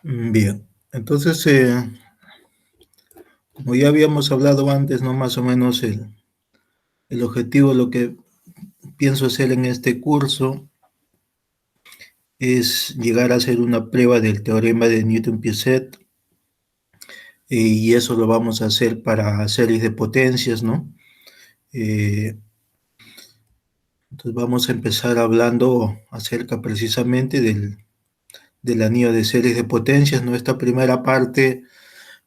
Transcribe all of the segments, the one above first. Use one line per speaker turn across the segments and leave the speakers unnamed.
Bien, entonces, como ya habíamos hablado antes, ¿no? Más o menos el objetivo, lo que pienso hacer en este curso es llegar a hacer una prueba del teorema de Newton-Piaget, y eso lo vamos a hacer para series de potencias, ¿no? Eh, entonces vamos a empezar hablando acerca precisamente del anillo de series de potencias, ¿no? Esta primera parte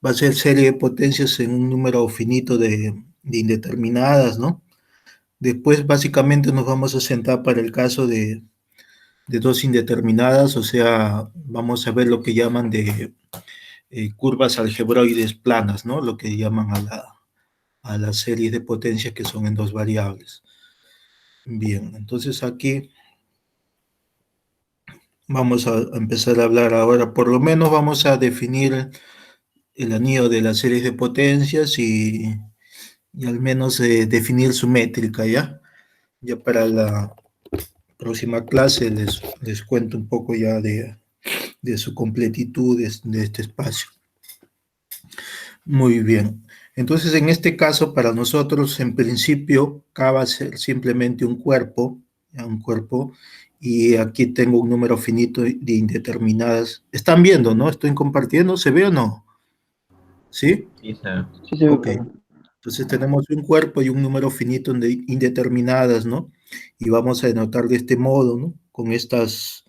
va a ser serie de potencias en un número finito de indeterminadas, ¿no? Después básicamente nos vamos a sentar para el caso de dos indeterminadas, o sea, vamos a ver lo que llaman de curvas algebroides planas, ¿no? Lo que llaman a las series de potencias que son en dos variables. Bien, entonces aquí vamos a empezar a hablar ahora, por lo menos vamos a definir el anillo de las series de potencias y al menos definir su métrica, ¿ya? Ya para la próxima clase les cuento un poco ya de su completitud de este espacio. Muy bien. Entonces, en este caso, para nosotros, en principio, K va a ser simplemente un cuerpo, ¿ya? Un cuerpo, y aquí tengo un número finito de indeterminadas. ¿Están viendo, no? ¿Estoy compartiendo? ¿Se ve o no? ¿Sí?
Sí, sir.
Sí se ve,
Ok.
profe.
Entonces tenemos un cuerpo y un número finito de indeterminadas, ¿no? Y vamos a denotar de este modo, ¿no? Con estas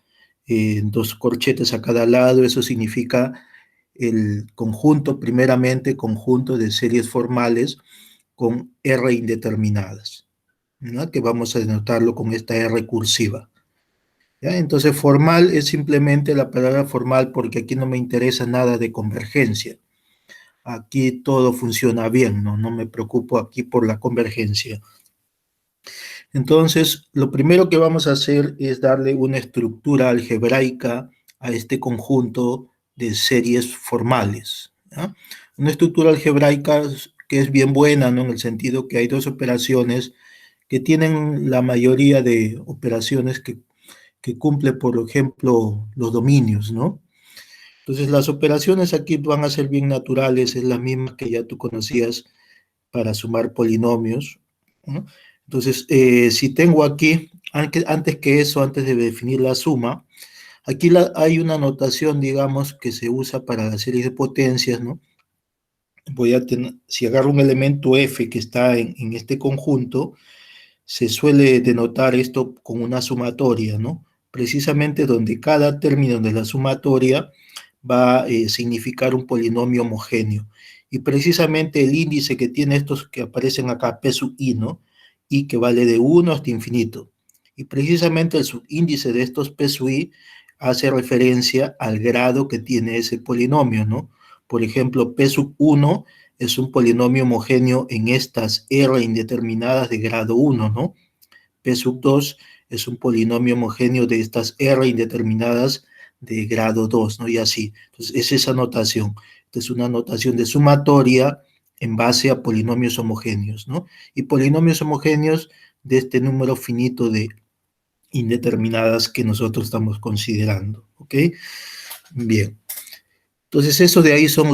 dos corchetes a cada lado, eso significa el conjunto, primeramente, conjunto de series formales con R indeterminadas, ¿no? Que vamos a denotarlo con esta R cursiva. ¿Ya? Entonces, formal es simplemente la palabra formal porque aquí no me interesa nada de convergencia. Aquí todo funciona bien, ¿no? No me preocupo aquí por la convergencia. Entonces, lo primero que vamos a hacer es darle una estructura algebraica a este conjunto de series formales, ¿ya? Una estructura algebraica que es bien buena, ¿no? En el sentido que hay dos operaciones que tienen la mayoría de operaciones que cumple, por ejemplo, los dominios, ¿no? Entonces, las operaciones aquí van a ser bien naturales, es la misma que ya tú conocías para sumar polinomios, ¿no? Entonces, si tengo aquí, antes que eso, antes de definir la suma, aquí hay una notación, digamos, que se usa para la serie de potencias, ¿no? Voy a tener, si agarro un elemento f que está en este conjunto, se suele denotar esto con una sumatoria, ¿no? Precisamente donde cada término de la sumatoria va a significar un polinomio homogéneo. Y precisamente el índice que tiene estos que aparecen acá, P sub i, ¿no? Y que vale de 1 hasta infinito. Y precisamente el subíndice de estos P sub i hace referencia al grado que tiene ese polinomio, ¿no? Por ejemplo, P sub 1 es un polinomio homogéneo en estas R indeterminadas de grado 1, ¿no? P sub 2 es un polinomio homogéneo de estas R indeterminadas de grado 2, ¿no? Y así. Entonces, es esa notación. Esta es una notación de sumatoria en base a polinomios homogéneos, ¿no? Y polinomios homogéneos de este número finito de indeterminadas que nosotros estamos considerando, ¿ok? Bien. Entonces, eso de ahí son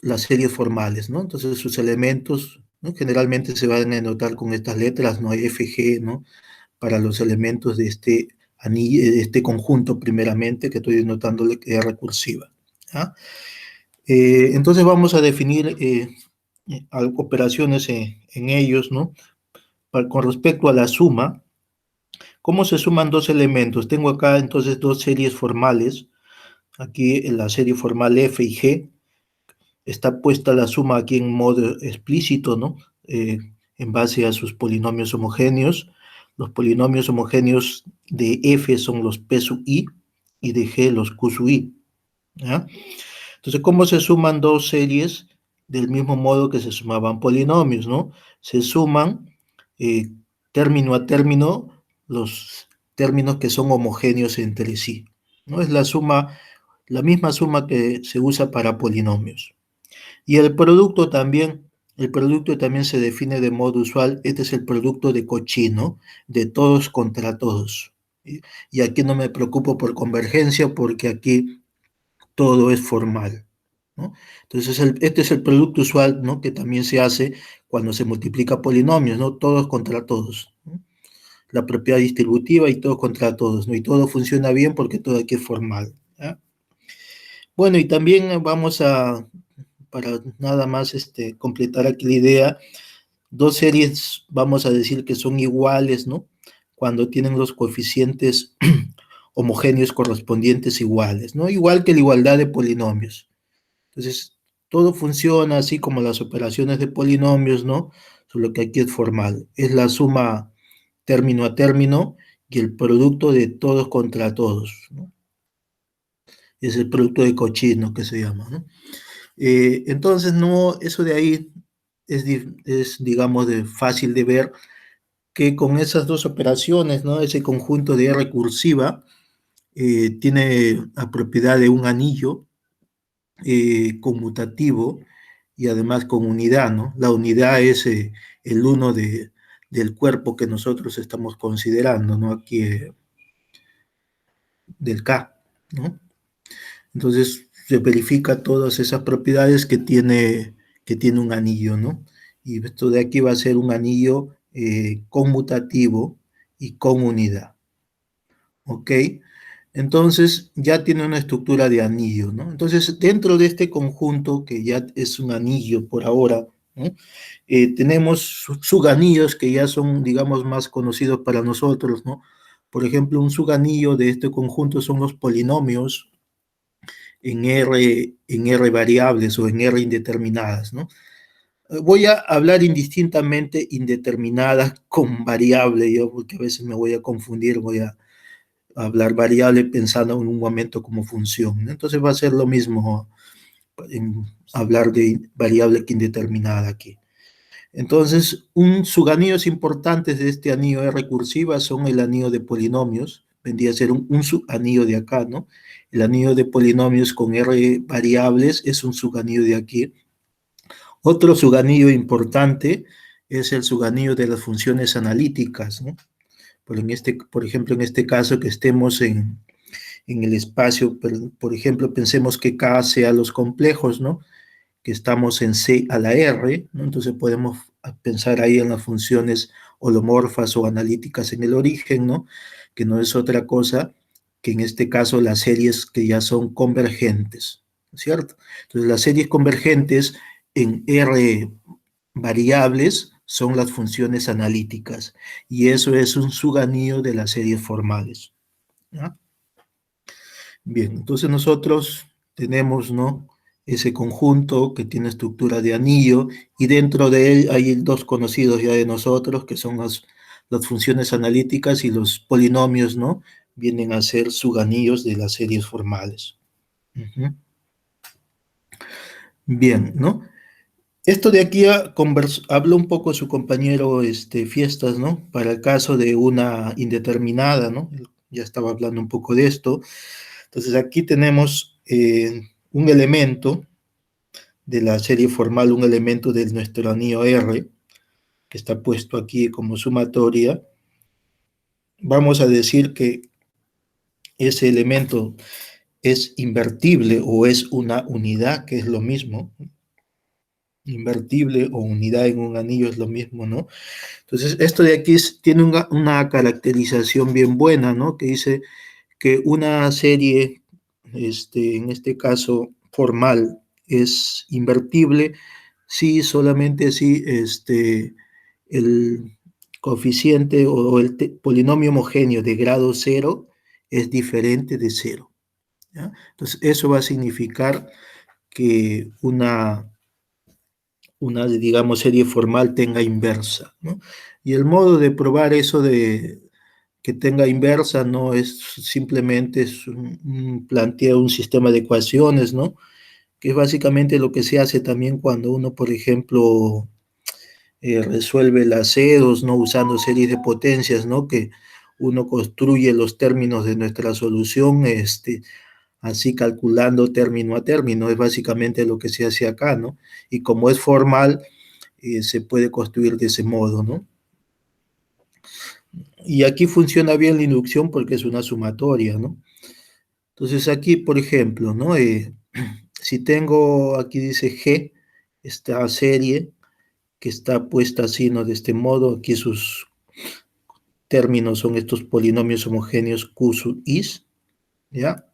las series formales, ¿no? Entonces, sus elementos, ¿no? Generalmente se van a denotar con estas letras, ¿no? F, G, ¿no? Para los elementos de este anillo, de este conjunto, primeramente, que estoy denotándole que es recursiva, ¿ya? Entonces, vamos a definir operaciones en ellos, ¿no? Con respecto a la suma, ¿cómo se suman dos elementos? Tengo acá entonces dos series formales. Aquí en la serie formal F y G está puesta la suma aquí en modo explícito, ¿no? En base a sus polinomios homogéneos. Los polinomios homogéneos de F son los P sub i y de G los Q sub i, ¿ya? Entonces, ¿cómo se suman dos series? Del mismo modo que se sumaban polinomios, ¿no? Se suman eh, término a término los términos que son homogéneos entre sí, ¿no? Es la suma, la misma suma que se usa para polinomios. Y el producto también se define de modo usual, este es el producto de Cauchy, ¿no? De todos contra todos. Y aquí no me preocupo por convergencia porque aquí todo es formal, ¿no? Entonces, este es el producto usual, ¿no? Que también se hace cuando se multiplica polinomios, ¿no? Todos contra todos, ¿no? La propiedad distributiva y todos contra todos, ¿no? Y todo funciona bien porque todo aquí es formal, ¿ya? Bueno, y también vamos a, para nada más completar aquí la idea, dos series vamos a decir que son iguales, ¿no? Cuando tienen los coeficientes homogéneos correspondientes iguales, ¿no? Igual que la igualdad de polinomios. Entonces, todo funciona así como las operaciones de polinomios, ¿no? Solo que aquí es formal. Es la suma término a término y el producto de todos contra todos, ¿no? Es el producto de Cauchy, que se llama, ¿no? Entonces, no, eso de ahí es, digamos, fácil de ver que con esas dos operaciones, ¿no? Ese conjunto de recursiva tiene la propiedad de un anillo conmutativo y además con unidad, ¿no? La unidad es el uno del cuerpo que nosotros estamos considerando, ¿no? Aquí del K, ¿no? Entonces se verifica todas esas propiedades que tiene un anillo, ¿no? Y esto de aquí va a ser un anillo conmutativo y con unidad, ¿ok? Entonces ya tiene una estructura de anillo, ¿no? Entonces dentro de este conjunto, que ya es un anillo por ahora, ¿no? Tenemos subanillos que ya son, digamos, más conocidos para nosotros, ¿no? Por ejemplo, un subanillo de este conjunto son los polinomios en R variables o en R indeterminadas, ¿no? Voy a hablar indistintamente indeterminadas con variable, yo porque a veces me voy a confundir, voy a hablar variable pensando en un momento como función, ¿no? Entonces va a ser lo mismo en hablar de variable que indeterminada aquí. Entonces, subanillos importantes de este anillo de recursiva son el anillo de polinomios, vendría a ser un subanillo de acá, ¿no? El anillo de polinomios con R variables es un subanillo de aquí. Otro subanillo importante es el subanillo de las funciones analíticas, ¿no? Por ejemplo, en este caso que estemos en el espacio, por ejemplo, pensemos que K sea los complejos, ¿no? Que estamos en C a la R, ¿no? Entonces podemos pensar ahí en las funciones holomorfas o analíticas en el origen, ¿no? Que no es otra cosa que en este caso las series que ya son convergentes, ¿cierto? Entonces las series convergentes en R variables son las funciones analíticas y eso es un subanillo de las series formales, ¿ya? Bien, entonces nosotros tenemos, ¿no? Ese conjunto que tiene estructura de anillo y dentro de él hay dos conocidos ya de nosotros que son las funciones analíticas y los polinomios, ¿no? Vienen a ser subanillos de las series formales. Ujú. Bien, ¿no? Esto de aquí habló un poco su compañero Fiestas, ¿no? Para el caso de una indeterminada, ¿no? Él ya estaba hablando un poco de esto. Entonces aquí tenemos un elemento de la serie formal, un elemento de nuestro anillo R, que está puesto aquí como sumatoria. Vamos a decir que ese elemento es invertible o es una unidad, que es lo mismo. Invertible o unidad en un anillo es lo mismo, ¿no? Entonces, esto de aquí tiene una caracterización bien buena, ¿no? Que dice que una serie, en este caso formal, es invertible si solamente si el coeficiente o el polinomio homogéneo de grado cero es diferente de cero, ¿ya? Entonces, eso va a significar que digamos, serie formal tenga inversa, ¿no? Y el modo de probar eso de que tenga inversa no es simplemente plantear un sistema de ecuaciones, ¿no? Que es básicamente lo que se hace también cuando uno, por ejemplo, resuelve las cedos, ¿no? Usando series de potencias, ¿no? Que uno construye los términos de nuestra solución, así calculando término a término, es básicamente lo que se hace acá, ¿no? Y como es formal, se puede construir de ese modo, ¿no? Y aquí funciona bien la inducción porque es una sumatoria, ¿no? Entonces aquí, por ejemplo, ¿no? si tengo, aquí dice G, esta serie que está puesta así, ¿no? De este modo, aquí sus términos son estos polinomios homogéneos Q sub is, ¿ya?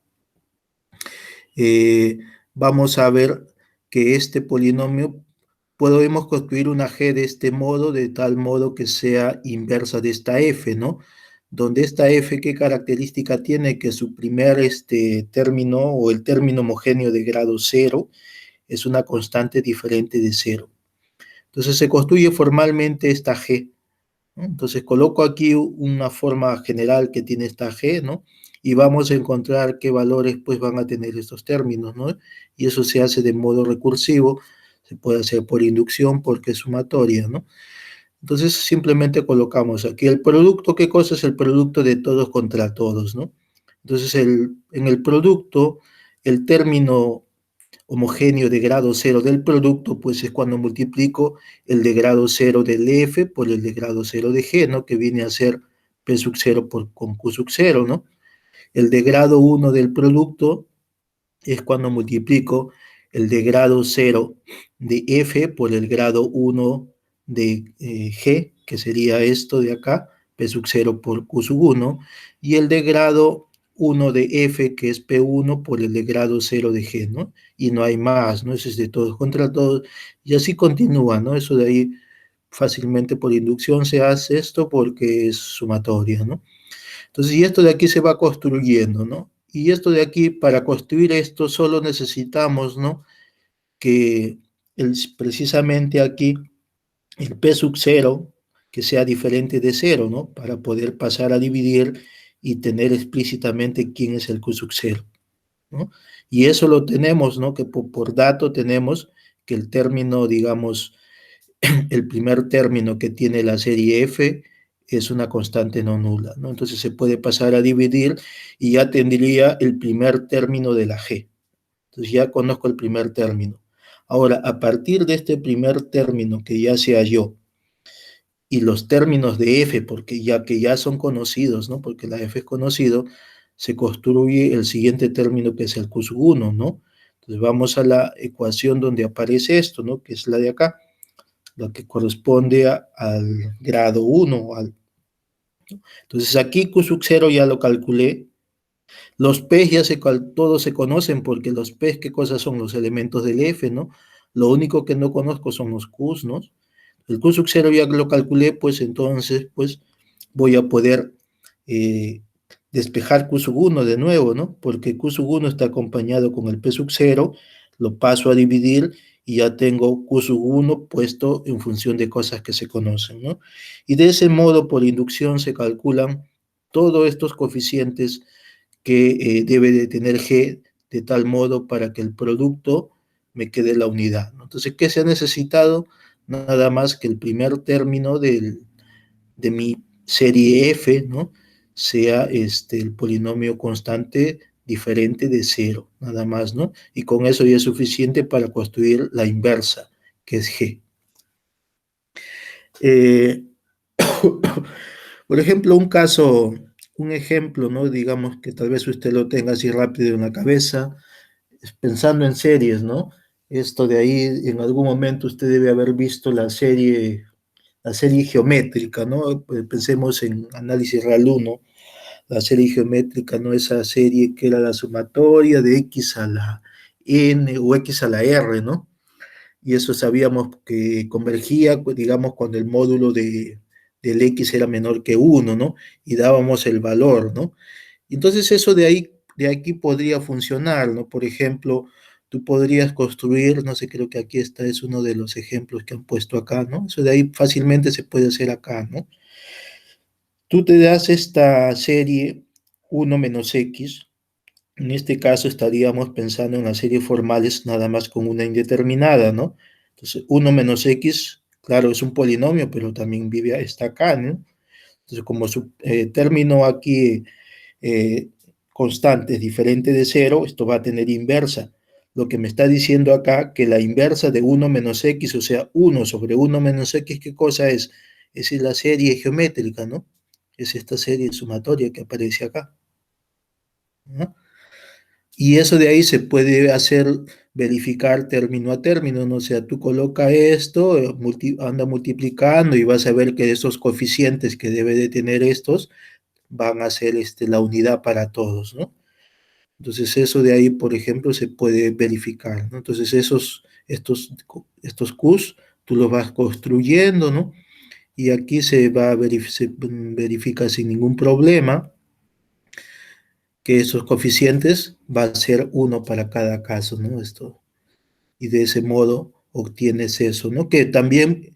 Eh, Vamos a ver que este polinomio podemos construir una G de este modo, de tal modo que sea inversa de esta F, ¿no? Donde esta F, ¿qué característica tiene? Que su primer término o el término homogéneo de grado cero es una constante diferente de cero. Entonces se construye formalmente esta G, ¿no? Entonces coloco aquí una forma general que tiene esta G, ¿no? Y vamos a encontrar qué valores pues van a tener estos términos, ¿no? Y eso se hace de modo recursivo, se puede hacer por inducción porque es sumatoria, ¿no? Entonces simplemente colocamos aquí el producto. ¿Qué cosa es el producto de todos contra todos, ¿no? Entonces en el producto, el término homogéneo de grado cero del producto, pues es cuando multiplico el de grado cero del F por el de grado cero de G, ¿no? Que viene a ser P sub 0 con Q sub 0, ¿no? El de grado uno del producto es cuando multiplico el de grado cero de F por el grado uno de G, que sería esto de acá, P sub 0 por Q sub 1, y el de grado uno de F, que es P1 por el de grado cero de G, ¿no? Y no hay más, ¿no? Eso es de todos contra todos, y así continúa, ¿no? Eso de ahí fácilmente por inducción se hace esto porque es sumatoria, ¿no? Entonces, y esto de aquí se va construyendo, ¿no? Y esto de aquí, para construir esto, solo necesitamos, ¿no? Que precisamente aquí el P sub 0, que sea diferente de cero, ¿no? Para poder pasar a dividir y tener explícitamente quién es el Q sub 0, ¿no? Y eso lo tenemos, ¿no? Que por dato tenemos que el término, digamos, el primer término que tiene la serie F es una constante no nula, ¿no? Entonces se puede pasar a dividir y ya tendría el primer término de la G. Entonces ya conozco el primer término. Ahora, a partir de este primer término que ya se halló y los términos de F, porque ya que ya son conocidos, ¿no? Porque la F es conocido, se construye el siguiente término que es el Q sub 1, ¿no? Entonces vamos a la ecuación donde aparece esto, ¿no? Que es la de acá, lo que corresponde al grado 1. Entonces aquí Q sub 0 ya lo calculé. Los P ya todos se conocen porque los P, ¿qué cosas son? Los elementos del F, ¿no? Lo único que no conozco son los Qs, ¿no? El Q sub 0 ya lo calculé, pues entonces, pues voy a poder eh, despejar Q sub 1 de nuevo, ¿no? Porque Q sub 1 está acompañado con el P sub 0, lo paso a dividir y ya tengo Q sub 1 puesto en función de cosas que se conocen, ¿no? Y de ese modo, por inducción, se calculan todos estos coeficientes que debe de tener G de tal modo para que el producto me quede la unidad, ¿no? Entonces, ¿qué se ha necesitado? Nada más que el primer término de mi serie F, ¿no? Sea el polinomio constante diferente de cero, nada más, ¿no? Y con eso ya es suficiente para construir la inversa, que es G. Eh, por ejemplo, un ejemplo, ¿no? Digamos que tal vez usted lo tenga así rápido en la cabeza, pensando en series, ¿no? Esto de ahí, en algún momento usted debe haber visto la serie geométrica, ¿no? Pensemos en análisis real 1, la serie geométrica, ¿no? Esa serie que era la sumatoria de x a la n o x a la r, ¿no? Y eso sabíamos que convergía, pues, digamos, cuando el módulo del x era menor que 1, ¿no? Y dábamos el valor, ¿no? Entonces eso de ahí, de aquí podría funcionar, ¿no? Por ejemplo, tú podrías construir, no sé, creo que aquí está, es uno de los ejemplos que han puesto acá, ¿no? Eso de ahí fácilmente se puede hacer acá, ¿no? Tú te das esta serie uno menos x, en este caso estaríamos pensando en las series formales nada más con una indeterminada, ¿no? Entonces, uno menos x, claro, es un polinomio, pero también está acá, ¿no? Entonces, como su término aquí eh, constante es diferente de cero, esto va a tener inversa. Lo que me está diciendo acá que la inversa de uno menos x, o sea, uno sobre uno menos x, ¿qué cosa es? Es la serie geométrica, ¿no? Es esta serie sumatoria que aparece acá, ¿no? Y eso de ahí se puede hacer, verificar término a término, ¿no? O sea, tú coloca esto, anda multiplicando y vas a ver que esos coeficientes que debe de tener estos van a ser la unidad para todos, ¿no? Entonces eso de ahí, por ejemplo, se puede verificar, ¿no? Entonces estos Qs, tú los vas construyendo, ¿no? Y aquí se verifica sin ningún problema que esos coeficientes va a ser uno para cada caso, ¿no? Y de ese modo obtienes eso, ¿no? Que también,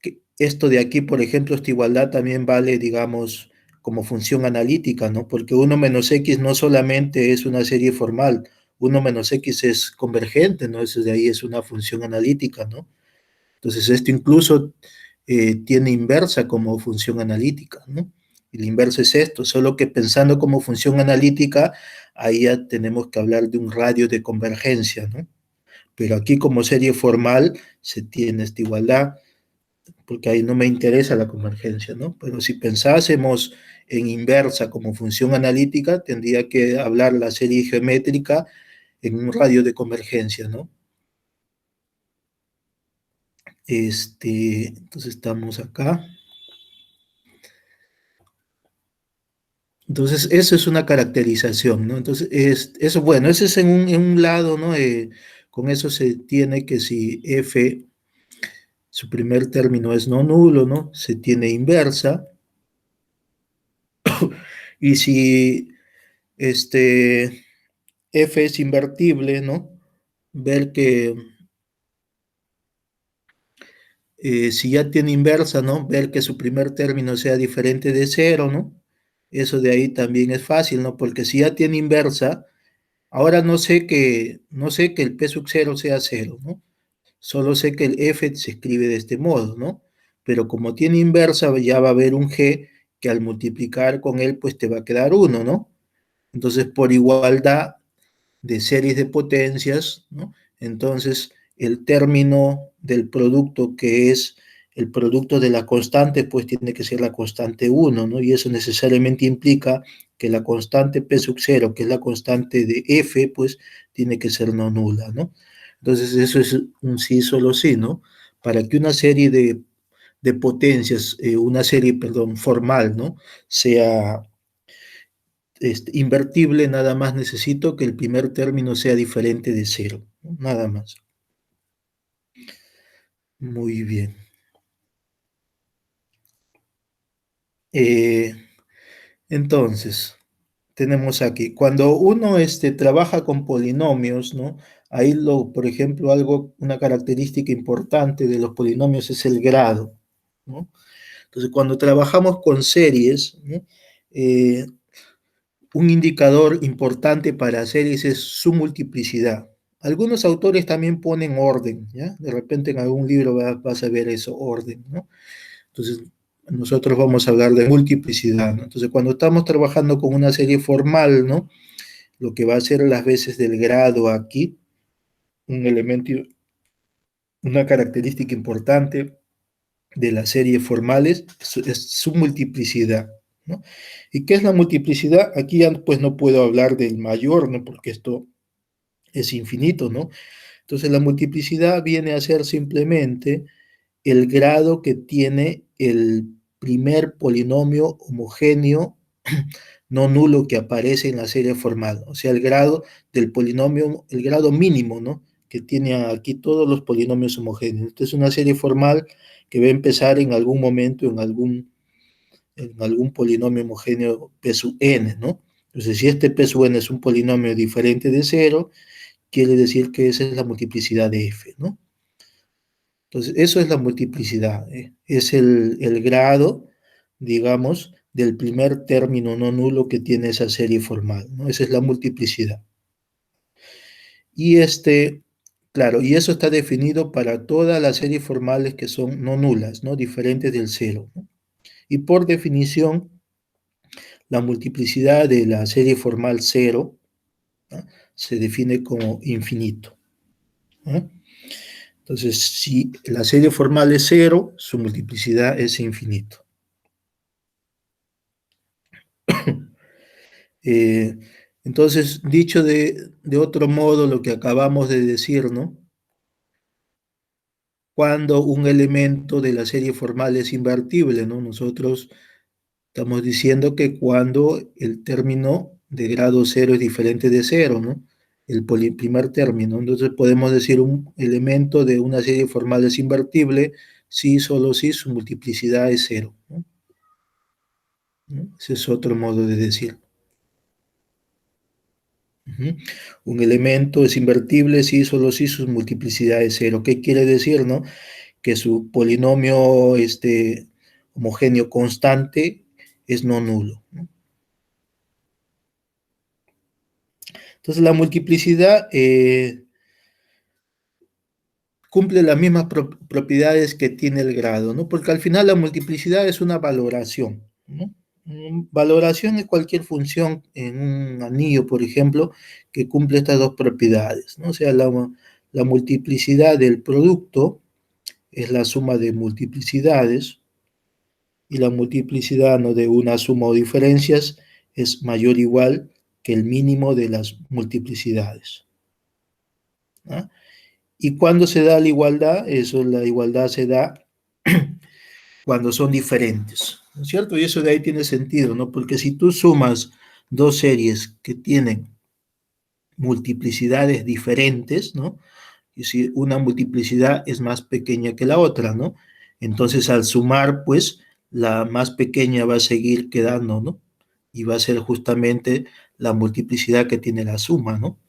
que esto de aquí, por ejemplo, esta igualdad también vale, digamos, como función analítica, ¿no? Porque uno menos x no solamente es una serie formal, uno menos x es convergente, ¿no? Eso de ahí es una función analítica, ¿no? Entonces, esto incluso tiene inversa como función analítica, ¿no? Y la inversa es esto, solo que pensando como función analítica, ahí ya tenemos que hablar de un radio de convergencia, ¿no? Pero aquí como serie formal se tiene esta igualdad, porque ahí no me interesa la convergencia, ¿no? Pero si pensásemos en inversa como función analítica, tendría que hablar la serie geométrica en un radio de convergencia, ¿no? Entonces estamos acá. Entonces, eso es una caracterización, ¿no? Entonces, eso, bueno, ese es en un lado, ¿no? Con eso se tiene que si f, su primer término es no nulo, ¿no? Se tiene inversa. Y si f es invertible, ¿no? Ver que si ya tiene inversa, ¿no? Ver que su primer término sea diferente de cero, ¿no? Eso de ahí también es fácil, ¿no? Porque si ya tiene inversa, ahora no sé que el p sub 0 sea cero, ¿no? Solo sé que el f se escribe de este modo, ¿no? Pero como tiene inversa, ya va a haber un g que al multiplicar con él, pues te va a quedar uno, ¿no? Entonces, por igualdad de series de potencias, ¿no? Entonces, el término del producto que es el producto de la constante, pues tiene que ser la constante uno, ¿no? Y eso necesariamente implica que la constante P sub 0, que es la constante de F, pues tiene que ser no nula, ¿no? Entonces, eso es un sí, solo sí, ¿no? Para que una serie de potencias, una serie, perdón, formal, ¿no? Sea invertible, nada más necesito que el primer término sea diferente de cero, ¿no? Nada más. Muy bien. Eh, entonces, tenemos aquí, cuando uno trabaja con polinomios, ¿no? Ahí, por ejemplo, una característica importante de los polinomios es el grado, ¿no? Entonces, cuando trabajamos con series, ¿no? Un indicador importante para series es su multiplicidad. Algunos autores también ponen orden, ¿ya? De repente en algún libro vas a ver eso, orden, ¿no? Entonces, nosotros vamos a hablar de multiplicidad, ¿no? Entonces, cuando estamos trabajando con una serie formal, ¿no? Lo que va a ser las veces del grado aquí, un elemento, una característica importante de las series formales es su multiplicidad, ¿no? ¿Y qué es la multiplicidad? Aquí ya pues no puedo hablar del mayor, ¿no? Porque esto es infinito, ¿no? Entonces la multiplicidad viene a ser simplemente el grado que tiene el primer polinomio homogéneo no nulo que aparece en la serie formal, o sea, el grado del polinomio, el grado mínimo, ¿no? Que tiene aquí todos los polinomios homogéneos. Esta es una serie formal que va a empezar en algún momento en algún polinomio homogéneo P sub n, ¿no? Entonces, si este P sub n es un polinomio diferente de cero, quiere decir que esa es la multiplicidad de f, ¿no? Entonces, eso es la multiplicidad, ¿eh? Es el grado, digamos, del primer término no nulo que tiene esa serie formal, ¿no? Esa es la multiplicidad. Y claro, y eso está definido para todas las series formales que son no nulas, ¿no? Diferentes del cero, ¿no? Y por definición, la multiplicidad de la serie formal cero, ¿no? Se define como infinito, ¿no? Entonces, si la serie formal es cero, su multiplicidad es infinito. Entonces, dicho de otro modo, lo que acabamos de decir, ¿no? Cuando un elemento de la serie formal es invertible, ¿no? Nosotros estamos diciendo que cuando el término de grado cero es diferente de cero, ¿no? Primer término. Entonces podemos decir un elemento de una serie formal es invertible si, solo si su multiplicidad es cero, ¿no? Ese es otro modo de decir. Un elemento es invertible si, solo si su multiplicidad es cero. ¿Qué quiere decir, no? Que su polinomio homogéneo constante es no nulo, ¿no? Entonces la multiplicidad cumple las mismas propiedades que tiene el grado, ¿no? Porque al final la multiplicidad es una valoración, ¿no? Valoración es cualquier función en un anillo, por ejemplo, que cumple estas dos propiedades, ¿no? O sea, la multiplicidad del producto es la suma de multiplicidades y la multiplicidad, ¿no?, de una suma o diferencias es mayor o igual que el mínimo de las multiplicidades, ¿no? ¿Y cuando se da la igualdad? Eso, la igualdad se da cuando son diferentes, ¿no es cierto? Y eso de ahí tiene sentido, ¿no? Porque si tú sumas dos series que tienen multiplicidades diferentes, ¿no? Y si una multiplicidad es más pequeña que la otra, ¿no? Entonces al sumar, pues, la más pequeña va a seguir quedando, ¿no? Y va a ser justamente la multiplicidad que tiene la suma, ¿no?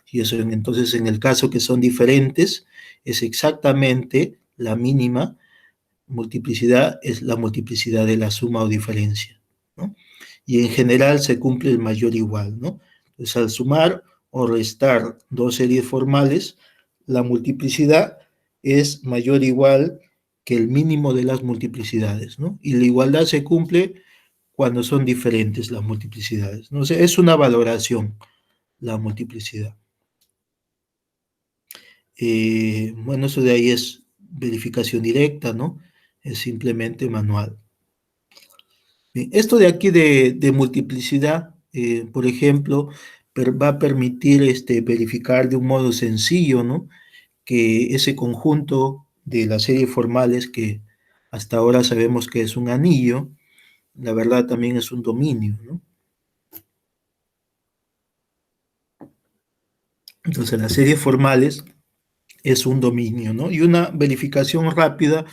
Y eso, entonces, en el caso que son diferentes, es exactamente la mínima multiplicidad, es la multiplicidad de la suma o diferencia, ¿no? Y en general se cumple el mayor igual, ¿no? Entonces, al sumar o restar dos series formales, la multiplicidad es mayor o igual que el mínimo de las multiplicidades, ¿no? Y la igualdad se cumple cuando son diferentes las multiplicidades, ¿no? O sea, es una valoración la multiplicidad. Bueno, eso de ahí es verificación directa, ¿no? Es simplemente manual. Bien, esto de aquí de multiplicidad, por ejemplo, va a permitir verificar de un modo sencillo, ¿no?, que ese conjunto de las series formales que hasta ahora sabemos que es un anillo, la verdad también es un dominio, ¿no? Entonces las series formales es un dominio, ¿no? Y una verificación rápida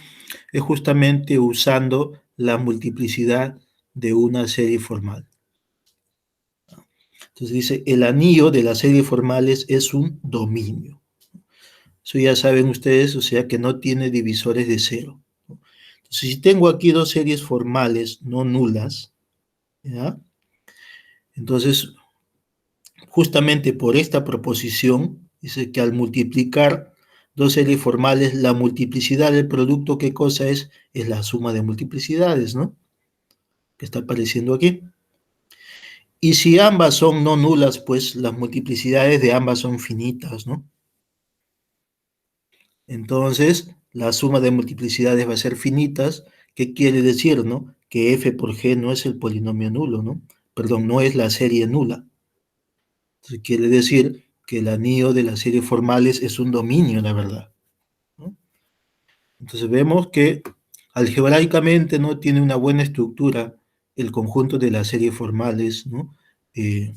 es justamente usando la multiplicidad de una serie formal. Entonces dice, el anillo de las series formales es un dominio. Eso ya saben ustedes, o sea que no tiene divisores de cero. Entonces, si tengo aquí dos series formales no nulas, ¿ya? Entonces, justamente por esta proposición, dice que al multiplicar dos series formales, la multiplicidad del producto, ¿qué cosa es? Es la suma de multiplicidades, ¿no? Que está apareciendo aquí. Y si ambas son no nulas, pues las multiplicidades de ambas son finitas, ¿no? Entonces, la suma de multiplicidades va a ser finitas. ¿Qué quiere decir, no? Que f por g no es el polinomio nulo, ¿no? Perdón, no es la serie nula. Entonces, quiere decir que el anillo de las series formales es un dominio, la verdad, ¿no? Entonces, vemos que algebraicamente no tiene una buena estructura el conjunto de las series formales, ¿no? Eh,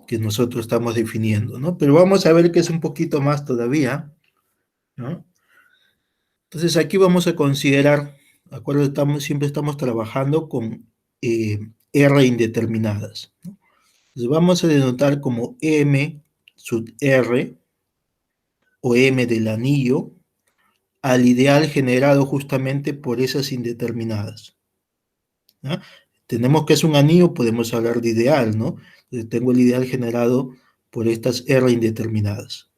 que nosotros estamos definiendo, ¿no? Pero vamos a ver que es un poquito más todavía, ¿no? Entonces aquí vamos a considerar, ¿de acuerdo? Siempre estamos trabajando con R indeterminadas, ¿no? Entonces vamos a denotar como M sub R o M del anillo al ideal generado justamente por esas indeterminadas, ¿no? Tenemos que es un anillo, podemos hablar de ideal, ¿no? Entonces tengo el ideal generado por estas R indeterminadas,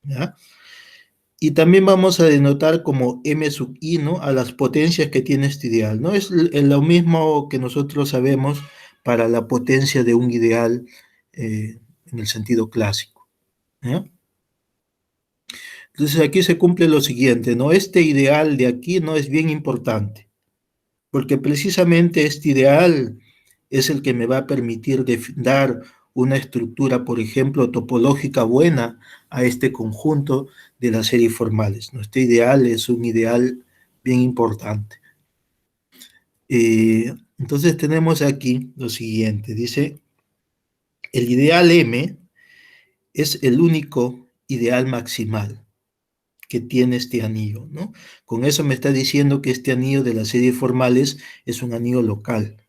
¿ya? Y también vamos a denotar como M sub I, ¿no?, a las potencias que tiene este ideal, ¿no? Es lo mismo que nosotros sabemos para la potencia de un ideal en el sentido clásico, ¿ya? Entonces aquí se cumple lo siguiente, ¿no? Este ideal de aquí no es bien importante, porque precisamente este ideal es el que me va a permitir dar una estructura, por ejemplo, topológica buena a este conjunto de las series formales, ¿no? Este ideal es un ideal bien importante. Entonces tenemos aquí lo siguiente, dice, el ideal M es el único ideal maximal que tiene este anillo, ¿no? Con eso me está diciendo que este anillo de las series formales es un anillo local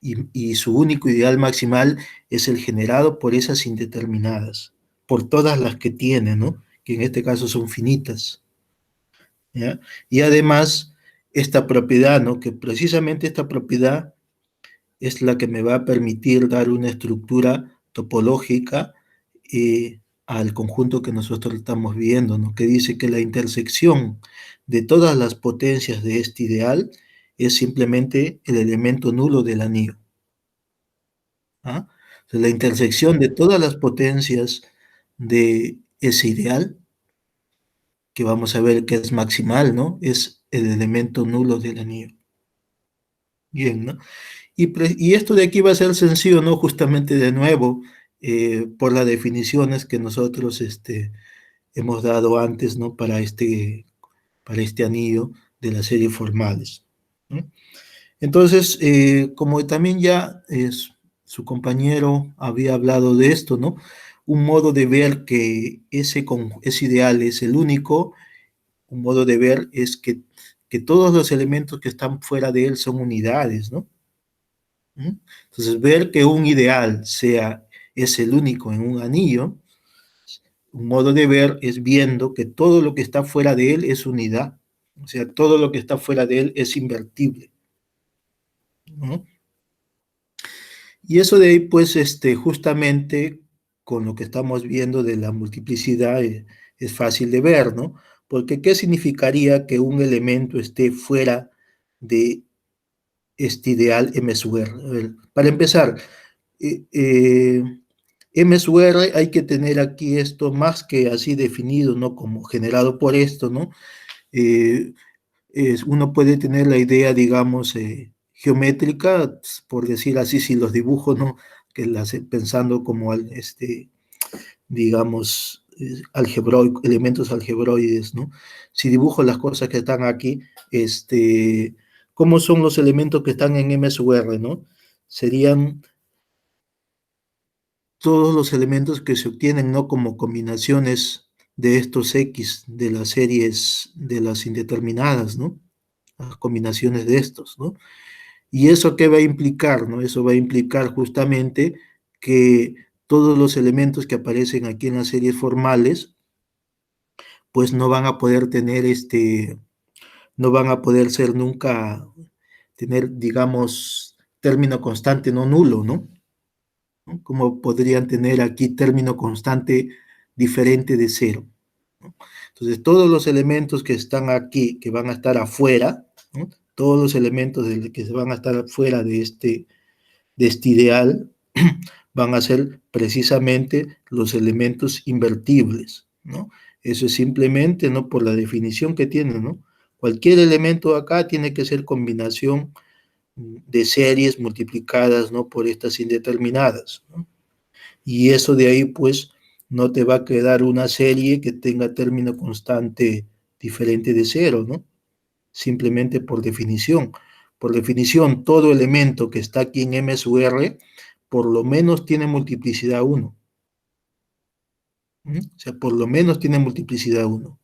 y su único ideal maximal es el generado por esas indeterminadas, por todas las que tiene, ¿no? Que en este caso son finitas, ¿ya? Y además, esta propiedad, ¿no? Que precisamente esta propiedad es la que me va a permitir dar una estructura topológica al conjunto que nosotros estamos viendo, ¿no? Que dice que la intersección de todas las potencias de este ideal es simplemente el elemento nulo del anillo. ¿Ah? O sea, la intersección de todas las potencias de ese ideal, que vamos a ver que es maximal, ¿no? Es el elemento nulo del anillo. Bien, ¿no? Y esto de aquí va a ser sencillo, ¿no? Justamente de nuevo, por las definiciones que nosotros hemos dado antes, ¿no? Para este anillo de las series formales, ¿no? Entonces, como también ya su compañero había hablado de esto, ¿no? Un modo de ver que ese ideal es el único, un modo de ver es que todos los elementos que están fuera de él son unidades, ¿no? ¿Mm? Entonces, ver que un ideal es el único en un anillo, un modo de ver es viendo que todo lo que está fuera de él es unidad, o sea, todo lo que está fuera de él es invertible, ¿no? Y eso de ahí, pues, justamente con lo que estamos viendo de la multiplicidad es fácil de ver, ¿no? Porque ¿qué significaría que un elemento esté fuera de este ideal M sub R? A ver, para empezar, eh, eh, M sub R hay que tener aquí esto más que así definido, ¿no? Como generado por esto, ¿no? Eh, uno puede tener la idea, digamos, geométrica, por decir así, si los dibujo, ¿no? Que las pensando como, digamos, elementos algebroides, ¿no? Si dibujo las cosas que están aquí, ¿cómo son los elementos que están en M sub R, ¿no? Serían todos los elementos que se obtienen, ¿no? Como combinaciones de estos X, de las series, de las indeterminadas, ¿no? Las combinaciones de estos, ¿no? ¿Y eso qué va a implicar, no? Eso va a implicar justamente que todos los elementos que aparecen aquí en las series formales, pues no van a poder tener no van a poder ser nunca, tener, digamos, término constante no nulo, ¿no? ¿No? Como podrían tener aquí término constante diferente de cero, ¿no? Entonces, todos los elementos que están aquí, que van a estar afuera, ¿no? Todos los elementos que van a estar afuera de este ideal van a ser precisamente los elementos invertibles, ¿no? Eso es simplemente, ¿no? Por la definición que tiene, ¿no? Cualquier elemento acá tiene que ser combinación de series multiplicadas, ¿no? Por estas indeterminadas, ¿no? Y eso de ahí, pues, no te va a quedar una serie que tenga término constante diferente de cero, ¿no? Simplemente por definición. Por definición, todo elemento que está aquí en M sub R, por lo menos tiene multiplicidad 1. O sea, por lo menos tiene multiplicidad 1.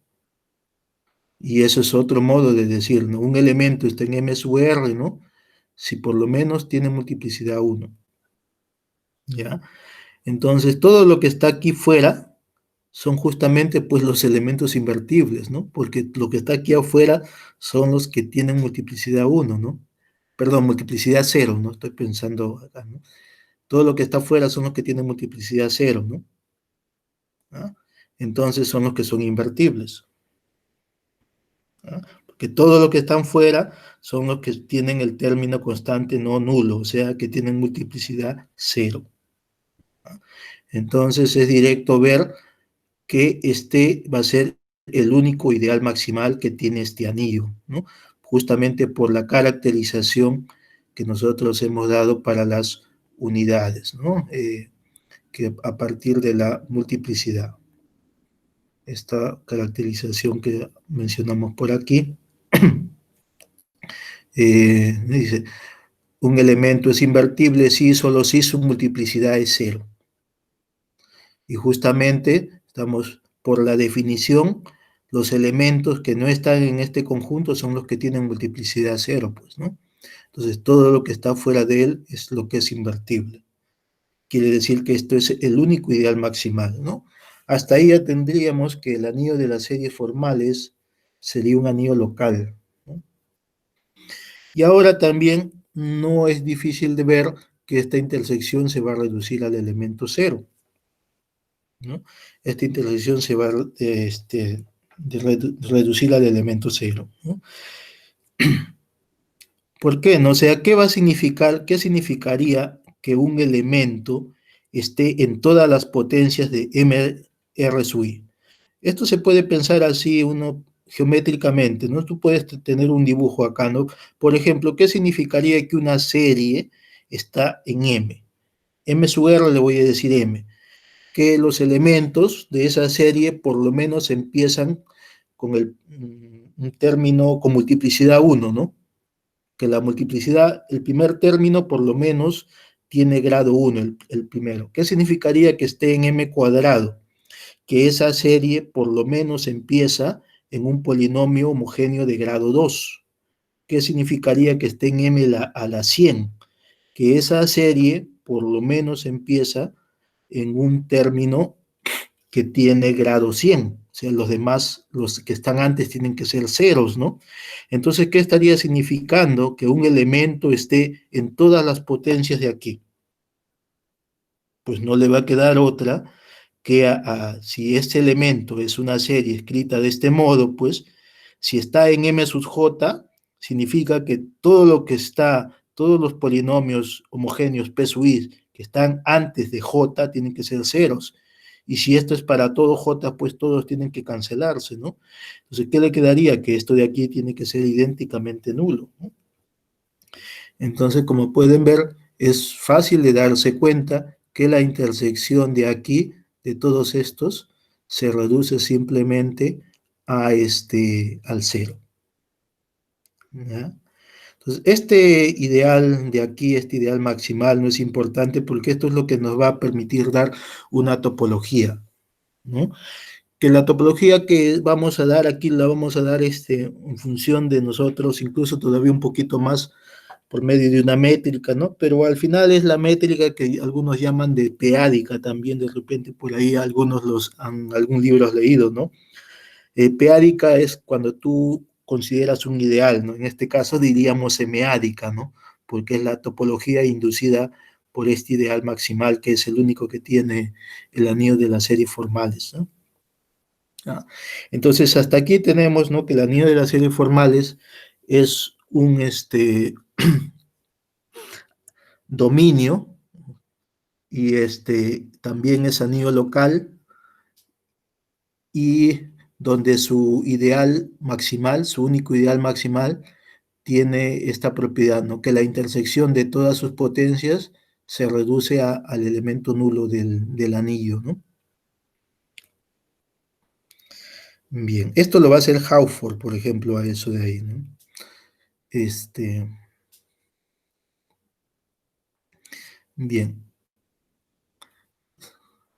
Y eso es otro modo de decir, ¿no? Un elemento está en M sub R, ¿no? Si por lo menos tiene multiplicidad 1. ¿Ya? Entonces, todo lo que está aquí fuera son justamente pues los elementos invertibles, ¿no? Porque lo que está aquí afuera son los que tienen multiplicidad 1, ¿no? Perdón, multiplicidad 0, ¿no? Estoy pensando acá, ¿no? Todo lo que está afuera son los que tienen multiplicidad 0, ¿no? ¿Ah? Entonces son los que son invertibles. ¿Ah? Porque todo lo que están fuera son los que tienen el término constante no nulo, o sea, que tienen multiplicidad 0. ¿Ah? Entonces es directo ver que este va a ser el único ideal maximal que tiene este anillo, ¿no? Justamente por la caracterización que nosotros hemos dado para las unidades, ¿no? Que a partir de la multiplicidad. Esta caracterización que mencionamos por aquí, dice, un elemento es invertible si solo si su multiplicidad es cero. Y justamente estamos por la definición, los elementos que no están en este conjunto son los que tienen multiplicidad cero, pues, ¿no? Entonces, todo lo que está fuera de él es lo que es invertible. Quiere decir que esto es el único ideal maximal, ¿no? Hasta ahí ya tendríamos que el anillo de las series formales sería un anillo local, ¿no? Y ahora también no es difícil de ver que esta intersección se va a reducir al elemento cero, ¿no? Esta intersección se va a reducir al elemento cero, ¿no? ¿Por qué? No, o sea, ¿qué va a significar, qué significaría que un elemento esté en todas las potencias de MR sub I? Esto se puede pensar así uno geométricamente, ¿no? Tú puedes tener un dibujo acá, ¿no? Por ejemplo, ¿qué significaría que una serie está en M? M sub R le voy a decir M. Que los elementos de esa serie por lo menos empiezan con un término con multiplicidad 1, ¿no? Que la multiplicidad, el primer término por lo menos tiene grado 1, el primero. ¿Qué significaría que esté en M cuadrado? Que esa serie por lo menos empieza en un polinomio homogéneo de grado 2. ¿Qué significaría que esté en M a la 100? Que esa serie por lo menos empieza en un término que tiene grado 100. O sea, los demás, los que están antes tienen que ser ceros, ¿no? Entonces, ¿qué estaría significando? Que un elemento esté en todas las potencias de aquí. Pues no le va a quedar otra que si este elemento es una serie escrita de este modo, pues si está en M sub J, significa que todo lo que está, todos los polinomios homogéneos P sub I que están antes de J tienen que ser ceros. Y si esto es para todo J, pues todos tienen que cancelarse, ¿no? Entonces, ¿qué le quedaría? Que esto de aquí tiene que ser idénticamente nulo, ¿no? Entonces, como pueden ver, es fácil de darse cuenta que la intersección de aquí, de todos estos, se reduce simplemente al cero, ¿ya? Entonces, este ideal de aquí, este ideal maximal, no es importante porque esto es lo que nos va a permitir dar una topología, ¿no? Que la topología que vamos a dar aquí la vamos a dar en función de nosotros, incluso todavía un poquito más por medio de una métrica, ¿no? Pero al final es la métrica que algunos llaman de peádica también, de repente por ahí algunos algún libro has leído, ¿no? Peádica es cuando tú consideras un ideal, ¿no? En este caso diríamos semiádica, ¿no? Porque es la topología inducida por este ideal maximal, que es el único que tiene el anillo de las series formales, ¿no? ¿Ah? Entonces, hasta aquí tenemos, ¿no? Que el anillo de las series formales es un dominio y también es anillo local y donde su ideal maximal, su único ideal maximal, tiene esta propiedad, ¿no? Que la intersección de todas sus potencias se reduce al elemento nulo del anillo, ¿no? Bien, esto lo va a hacer Hausdorff, por ejemplo, a eso de ahí, ¿no? Bien.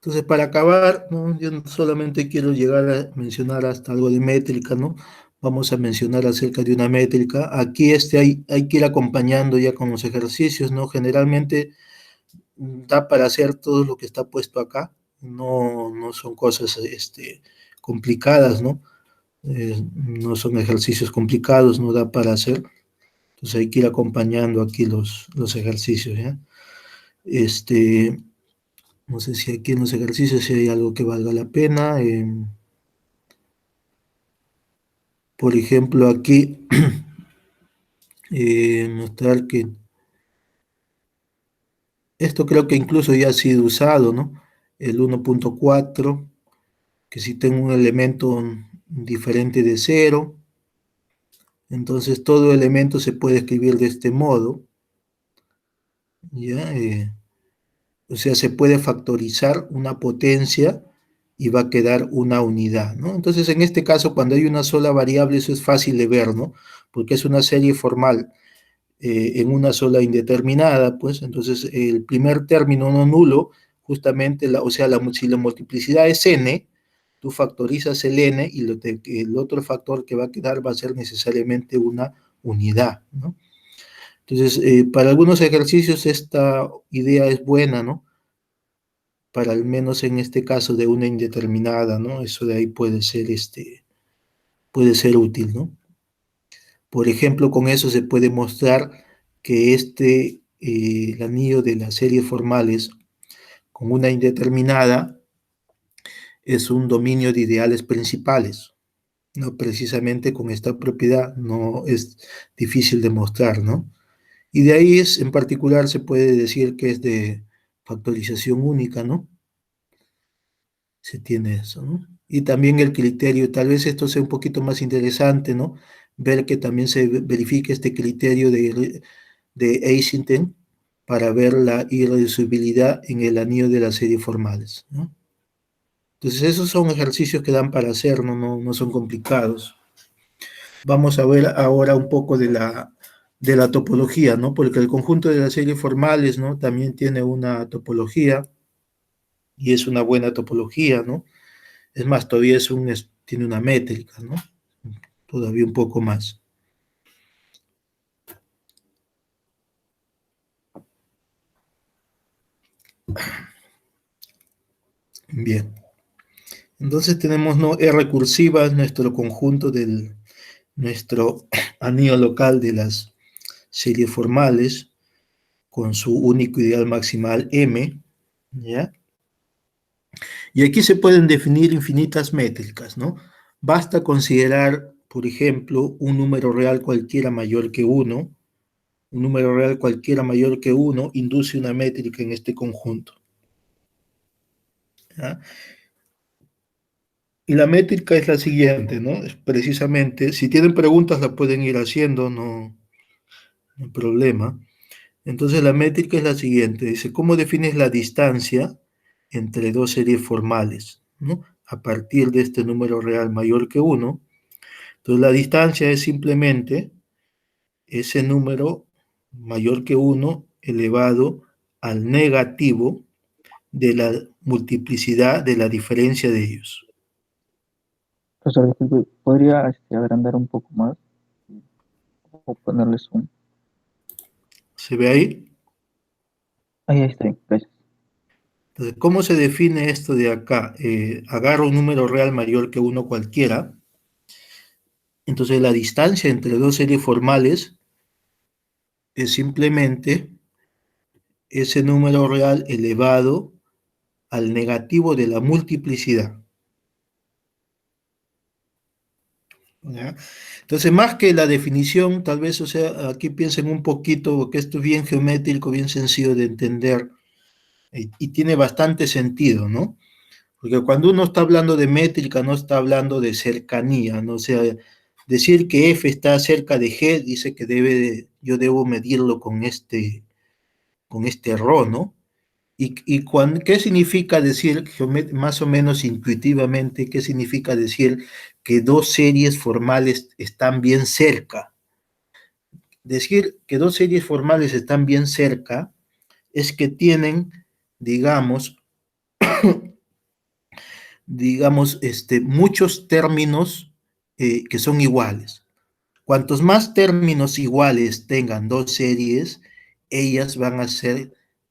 Entonces, para acabar, ¿no? Yo solamente quiero llegar a mencionar hasta algo de métrica, ¿no? Vamos a mencionar acerca de una métrica. Aquí hay que ir acompañando ya con los ejercicios, ¿no? Generalmente da para hacer todo lo que está puesto acá. No son cosas complicadas, ¿no? No son ejercicios complicados, no da para hacer. Entonces hay que ir acompañando aquí los ejercicios, ¿ya? No sé si aquí en los ejercicios si hay algo que valga la pena. Por ejemplo, aquí mostrar que esto creo que incluso ya ha sido usado, ¿no? El 1.4, que si tengo un elemento diferente de cero, entonces todo elemento se puede escribir de este modo. ¿ya? O sea, se puede factorizar una potencia y va a quedar una unidad, ¿no? Entonces, en este caso, cuando hay una sola variable, eso es fácil de ver, ¿no? Porque es una serie formal en una sola indeterminada, pues, entonces el primer término no nulo, justamente, o sea, si la multiplicidad es n, tú factorizas el n y el otro factor que va a quedar va a ser necesariamente una unidad, ¿no? Entonces, para algunos ejercicios esta idea es buena, ¿no? Para al menos en este caso de una indeterminada, ¿no? Eso de ahí puede ser útil, ¿no? Por ejemplo, con eso se puede mostrar que el anillo de las series formales con una indeterminada es un dominio de ideales principales, ¿no? Precisamente con esta propiedad no es difícil de mostrar, ¿no? Y de ahí en particular se puede decir que es de factorización única, ¿no? Se tiene eso, ¿no? Y también el criterio, tal vez esto sea un poquito más interesante, ¿no? Ver que también se verifique este criterio de Eisenstein para ver la irreducibilidad en el anillo de las series formales, ¿no? Entonces esos son ejercicios que dan para hacer, no son complicados. Vamos a ver ahora un poco de la topología, ¿no? Porque el conjunto de las series formales, ¿no? También tiene una topología y es una buena topología, ¿no? Es más, todavía tiene una métrica, ¿no? Todavía un poco más. Bien. Entonces tenemos, ¿no? R cursiva es nuestro conjunto nuestro anillo local de las series formales con su único ideal maximal M, ¿ya? Y aquí se pueden definir infinitas métricas, ¿no? Basta considerar, por ejemplo, un número real cualquiera mayor que 1. Un número real cualquiera mayor que 1 induce una métrica en este conjunto, ¿ya? Y la métrica es la siguiente, ¿no? Es precisamente, si tienen preguntas la pueden ir haciendo, no hay problema. Entonces la métrica es la siguiente, dice, ¿cómo defines la distancia entre dos series formales, ¿no? A partir de este número real mayor que 1. Entonces la distancia es simplemente ese número mayor que 1 elevado al negativo de la multiplicidad de la diferencia de ellos.
Profesor, disculpe, ¿podría agrandar un poco más o ponerle zoom?
¿Se ve ahí?
Ahí está, gracias.
Entonces, ¿cómo se define esto de acá? Agarro un número real mayor que 1 cualquiera. Entonces, la distancia entre dos series formales es simplemente ese número real elevado al negativo de la multiplicidad, ¿ya? Entonces, más que la definición, tal vez, o sea, aquí piensen un poquito, porque esto es bien geométrico, bien sencillo de entender y tiene bastante sentido, ¿no? Porque cuando uno está hablando de métrica, no está hablando de cercanía, ¿no? O sea, decir que F está cerca de G dice que yo debo medirlo con este rho, ¿no? ¿Qué significa decir, más o menos intuitivamente, qué significa decir que dos series formales están bien cerca? Decir que dos series formales están bien cerca es que tienen, digamos, muchos términos que son iguales. Cuantos más términos iguales tengan dos series, ellas van a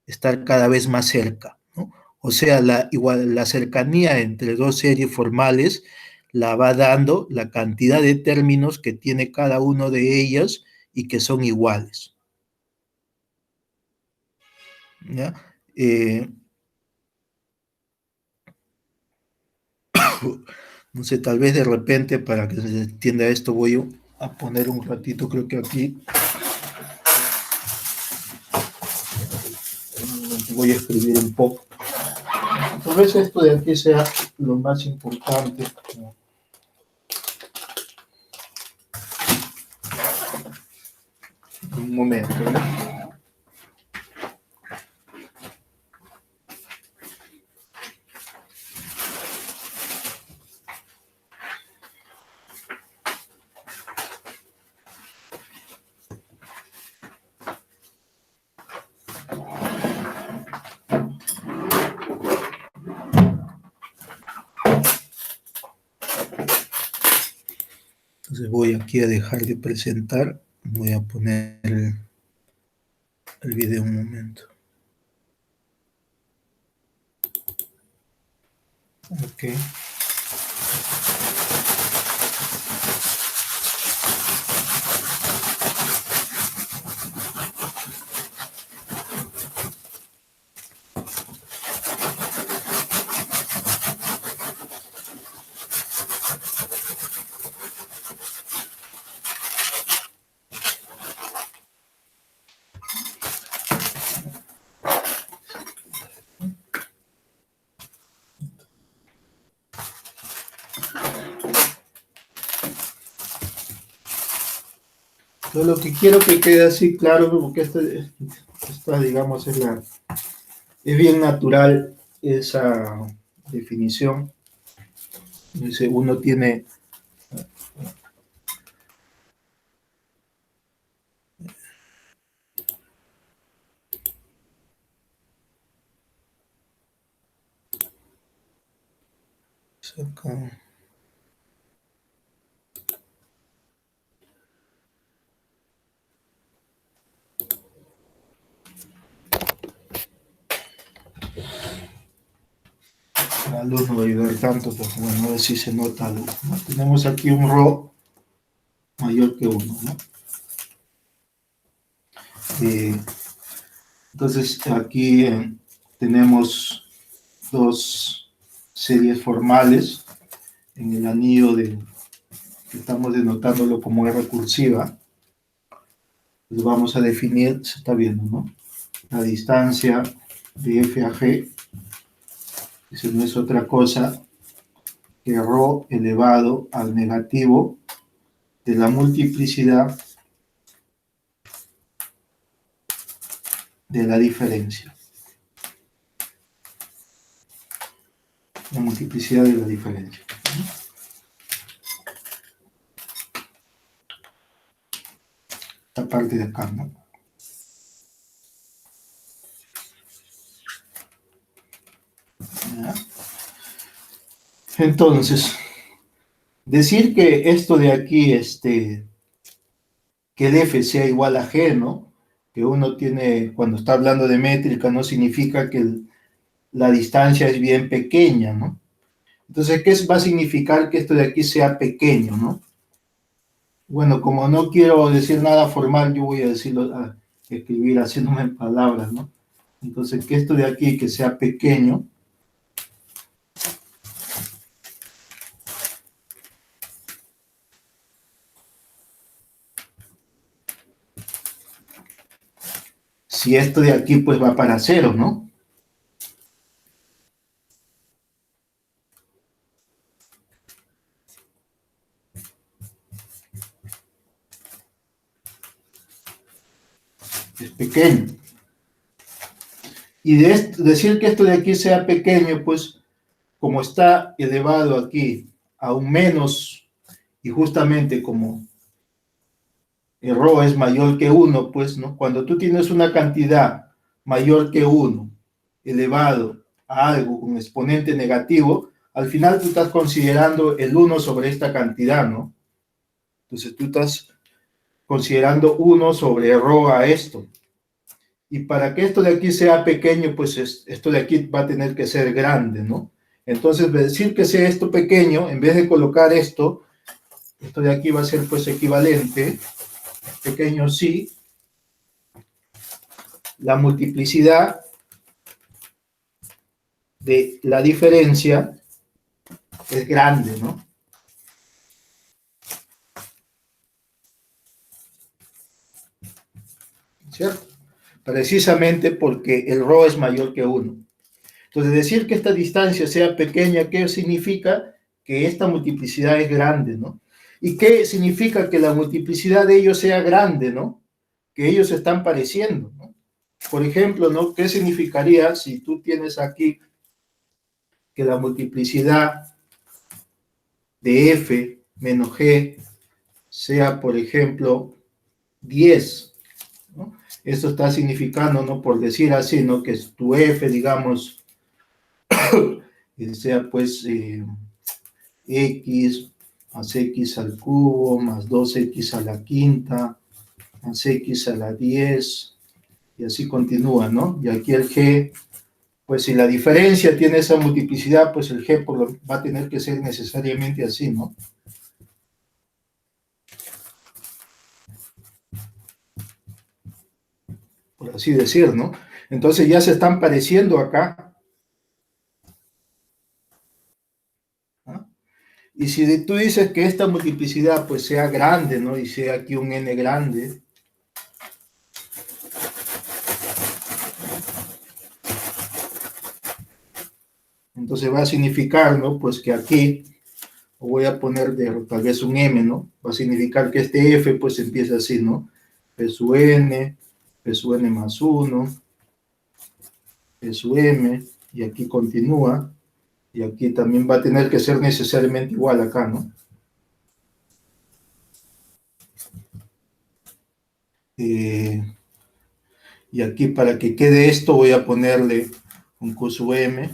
estar cada vez más cerca, ¿no? O sea, la cercanía entre dos series formales la va dando la cantidad de términos que tiene cada uno de ellas y que son iguales, ¿ya? Eh, no sé, tal vez de repente para que se entienda esto voy a poner un ratito, creo que aquí voy a escribir un poco. Tal vez esto de aquí sea lo más importante. Un momento, ¿no? Entonces voy aquí a dejar de presentar. Voy a poner el video un momento. Ok. Yo lo que quiero que quede así claro, porque esta digamos, es bien natural esa definición. Dice, uno tiene acá. La luz no va a ayudar tanto, pero bueno, a ver si se nota algo, ¿no? Tenemos aquí un ρ mayor que 1, ¿no? Entonces aquí tenemos dos series formales en el anillo que estamos denotándolo como R recursiva. Pues vamos a definir, se está viendo, ¿no? La distancia de F a G, eso no es otra cosa que ρ elevado al negativo de la multiplicidad de la diferencia. La multiplicidad de la diferencia. Esta parte de acá, ¿no? ¿Ya? Entonces, decir que esto de aquí, que el F sea igual a G, ¿no? Que uno tiene, cuando está hablando de métrica, no significa que la distancia es bien pequeña, ¿no? Entonces, ¿qué va a significar que esto de aquí sea pequeño, ¿no? Bueno, como no quiero decir nada formal, yo voy a decirlo, a escribir haciéndome palabras, ¿no? Entonces, que esto de aquí, que sea pequeño, si esto de aquí, pues va para cero, ¿no? Es pequeño. Y decir que esto de aquí sea pequeño, pues, como está elevado aquí a un menos, y justamente como el ρ es mayor que 1, pues, ¿no? Cuando tú tienes una cantidad mayor que 1 elevado a algo con exponente negativo, al final tú estás considerando el 1 sobre esta cantidad, ¿no? Entonces tú estás considerando 1 sobre ρ a esto. Y para que esto de aquí sea pequeño, pues esto de aquí va a tener que ser grande, ¿no? Entonces, decir que sea esto pequeño, en vez de colocar esto de aquí va a ser pues equivalente, pequeño sí, la multiplicidad de la diferencia es grande, ¿no? ¿Cierto? Precisamente porque el ρ es mayor que 1. Entonces, decir que esta distancia sea pequeña, ¿qué significa? Que esta multiplicidad es grande, ¿no? ¿Y qué significa que la multiplicidad de ellos sea grande, ¿no? Que ellos se están pareciendo, ¿no? Por ejemplo, ¿no? ¿Qué significaría si tú tienes aquí que la multiplicidad de F menos G sea, por ejemplo, 10, ¿no? Esto está significando, ¿no? Por decir así, ¿no? Que tu F, digamos, sea pues X más x al cubo, más 2x a la quinta, más x a la 10, y así continúa, ¿no? Y aquí el g, pues si la diferencia tiene esa multiplicidad, pues el g va a tener que ser necesariamente así, ¿no? Por así decir, ¿no? Entonces ya se están pareciendo acá. ¿Ah? Y si tú dices que esta multiplicidad pues sea grande, ¿no? Y sea aquí un n grande, entonces va a significar, ¿no? Pues que aquí voy a poner tal vez un m, ¿no? Va a significar que este f pues empieza así, ¿no? P sub n más 1, P sub m, y aquí continúa, y aquí también va a tener que ser necesariamente igual acá, ¿no? Y aquí para que quede esto voy a ponerle un Q sub m,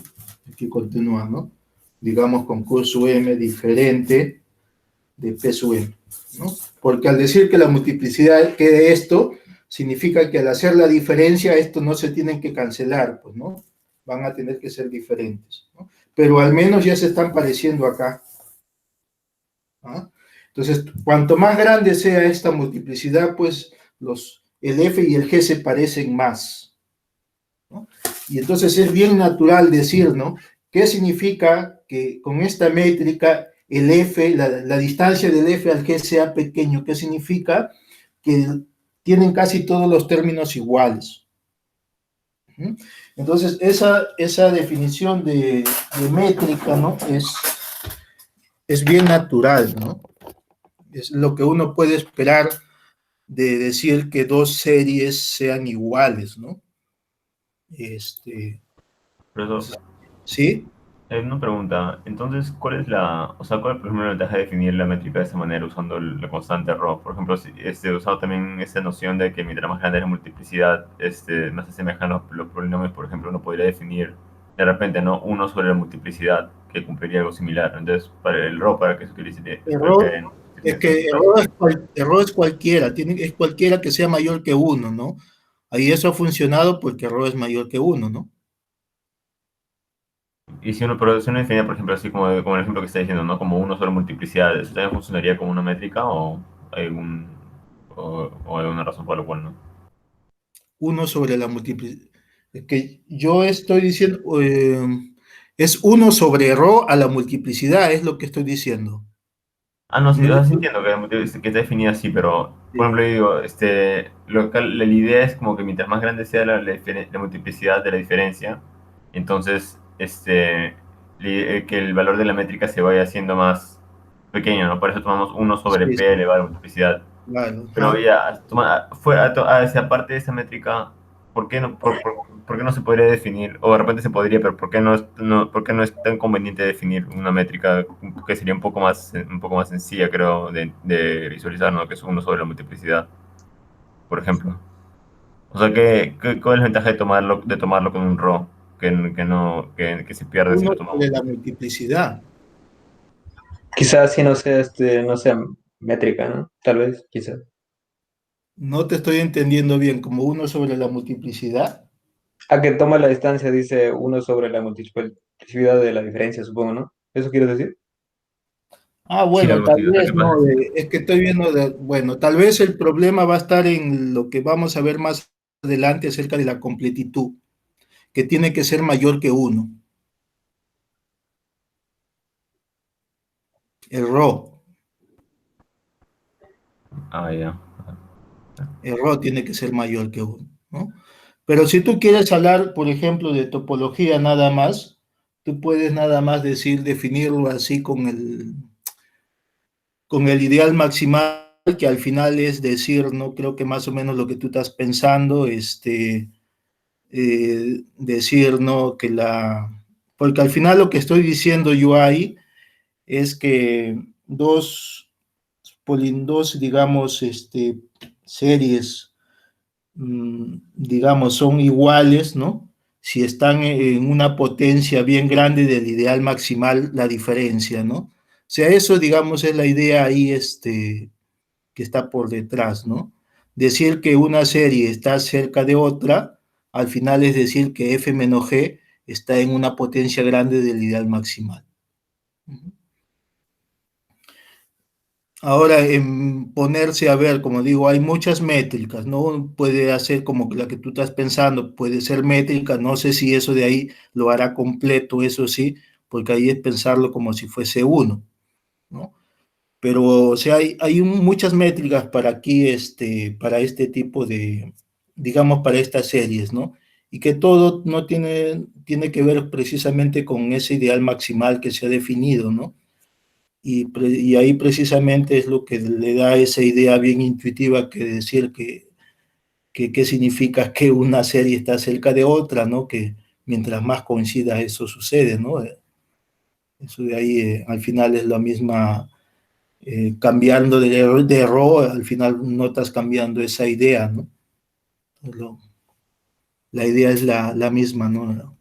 aquí continúa, ¿no? Digamos con Q sub m diferente de P sub m, ¿no? Porque al decir que la multiplicidad quede esto, significa que al hacer la diferencia, estos no se tienen que cancelar, pues, ¿no? Van a tener que ser diferentes, ¿no? Pero al menos ya se están pareciendo acá. ¿Ah? Entonces, cuanto más grande sea esta multiplicidad, pues el f y el g se parecen más, ¿no? Y entonces es bien natural decir, ¿no? ¿Qué significa que con esta métrica el f, la distancia del f al g sea pequeño? ¿Qué significa? Que tienen casi todos los términos iguales. Entonces, esa definición de métrica, ¿no? Es bien natural, ¿no? Es lo que uno puede esperar de decir que dos series sean iguales, ¿no?
Profesor,
¿Sí?
una pregunta. Entonces, ¿cuál es cuál es, por ejemplo, la ventaja de definir la métrica de esta manera usando la constante ρ? Por ejemplo, si, usando también esta noción de que mientras más grande es la multiplicidad, más se asemejan los polinomios, por ejemplo, uno podría definir de repente, ¿no? Uno sobre la multiplicidad, que cumpliría algo similar. Entonces, para el ρ, ¿para qué se utiliza?
Error, es que error es cualquiera, es cualquiera que sea mayor que uno, ¿no? Ahí eso ha funcionado porque error es mayor que uno, ¿no?
Y si uno define, por ejemplo, así como el ejemplo que está diciendo, ¿no? Como uno sobre multiplicidad, ¿eso también funcionaría como una métrica hay algún, o alguna razón por la cual no?
Uno sobre la multiplicidad. Es que yo estoy diciendo, es uno sobre rho a la multiplicidad, es lo que estoy diciendo.
Ah, no, sí,
No,
o sea, sí entiendo que está definida así, pero, por
sí,
ejemplo, digo, la idea es como que mientras más grande sea la multiplicidad de la diferencia, entonces, que el valor de la métrica se vaya haciendo más pequeño, ¿no? Por eso tomamos uno sobre
sí,
p elevado a la multiplicidad.
claro.
Pero
Ajá.
ya, esa parte de esa métrica, ¿por qué no se podría definir? O de repente se podría, pero ¿por qué no es tan conveniente definir una métrica que sería un poco más sencilla, creo, de visualizar, ¿no? Que es uno sobre la multiplicidad, por ejemplo. O sea, ¿cuál es la ventaja de tomarlo con un RO? Que se pierde si
Uno
lo
sobre
tomamos.
la multiplicidad.
Quizás si no sea, no sea métrica, ¿no? Tal vez, quizás.
No te estoy entendiendo bien, como uno sobre la multiplicidad.
A que toma la distancia, dice uno sobre la multiplicidad de la diferencia, supongo, ¿no? ¿Eso quieres decir?
Ah,
Sí,
bueno,
algo
tal
así. O sea,
vez
¿qué
no,
pasa?
es que estoy viendo, bueno, tal vez el problema va a estar en lo que vamos a ver más adelante acerca de la completitud, que tiene que ser mayor que uno. El rho,
Ah, ya.
el rho tiene que ser mayor que uno, ¿no? Pero si tú quieres hablar, por ejemplo, de topología nada más, tú puedes nada más definirlo así con el ideal maximal, que al final es decir, no creo que más o menos lo que tú estás pensando, decir, ¿no? Porque al final lo que estoy diciendo yo ahí es que dos digamos, series, digamos, son iguales, ¿no? Si están en una potencia bien grande del ideal maximal, la diferencia, ¿no? sea, eso, digamos, es la idea ahí, que está por detrás, ¿no? Decir que una serie está cerca de otra, al final es decir que f menos g está en una potencia grande del ideal maximal. Ahora, en ponerse a ver, como digo, hay muchas métricas, ¿no? Puede hacer como la que tú estás pensando, puede ser métrica, no sé si eso de ahí lo hará completo, eso sí, porque ahí es pensarlo como si fuese uno, ¿no? Pero, o sea, hay muchas métricas para aquí, para este tipo de, digamos, para estas series, ¿no? Y que todo no tiene que ver precisamente con ese ideal maximal que se ha definido, ¿no? Y ahí precisamente es lo que le da esa idea bien intuitiva que decir que significa que una serie está cerca de otra, ¿no? Que mientras más coincida eso sucede, ¿no? Eso de ahí al final es la misma, cambiando de RO, al final no estás cambiando esa idea, ¿no? La idea es la misma, ¿no?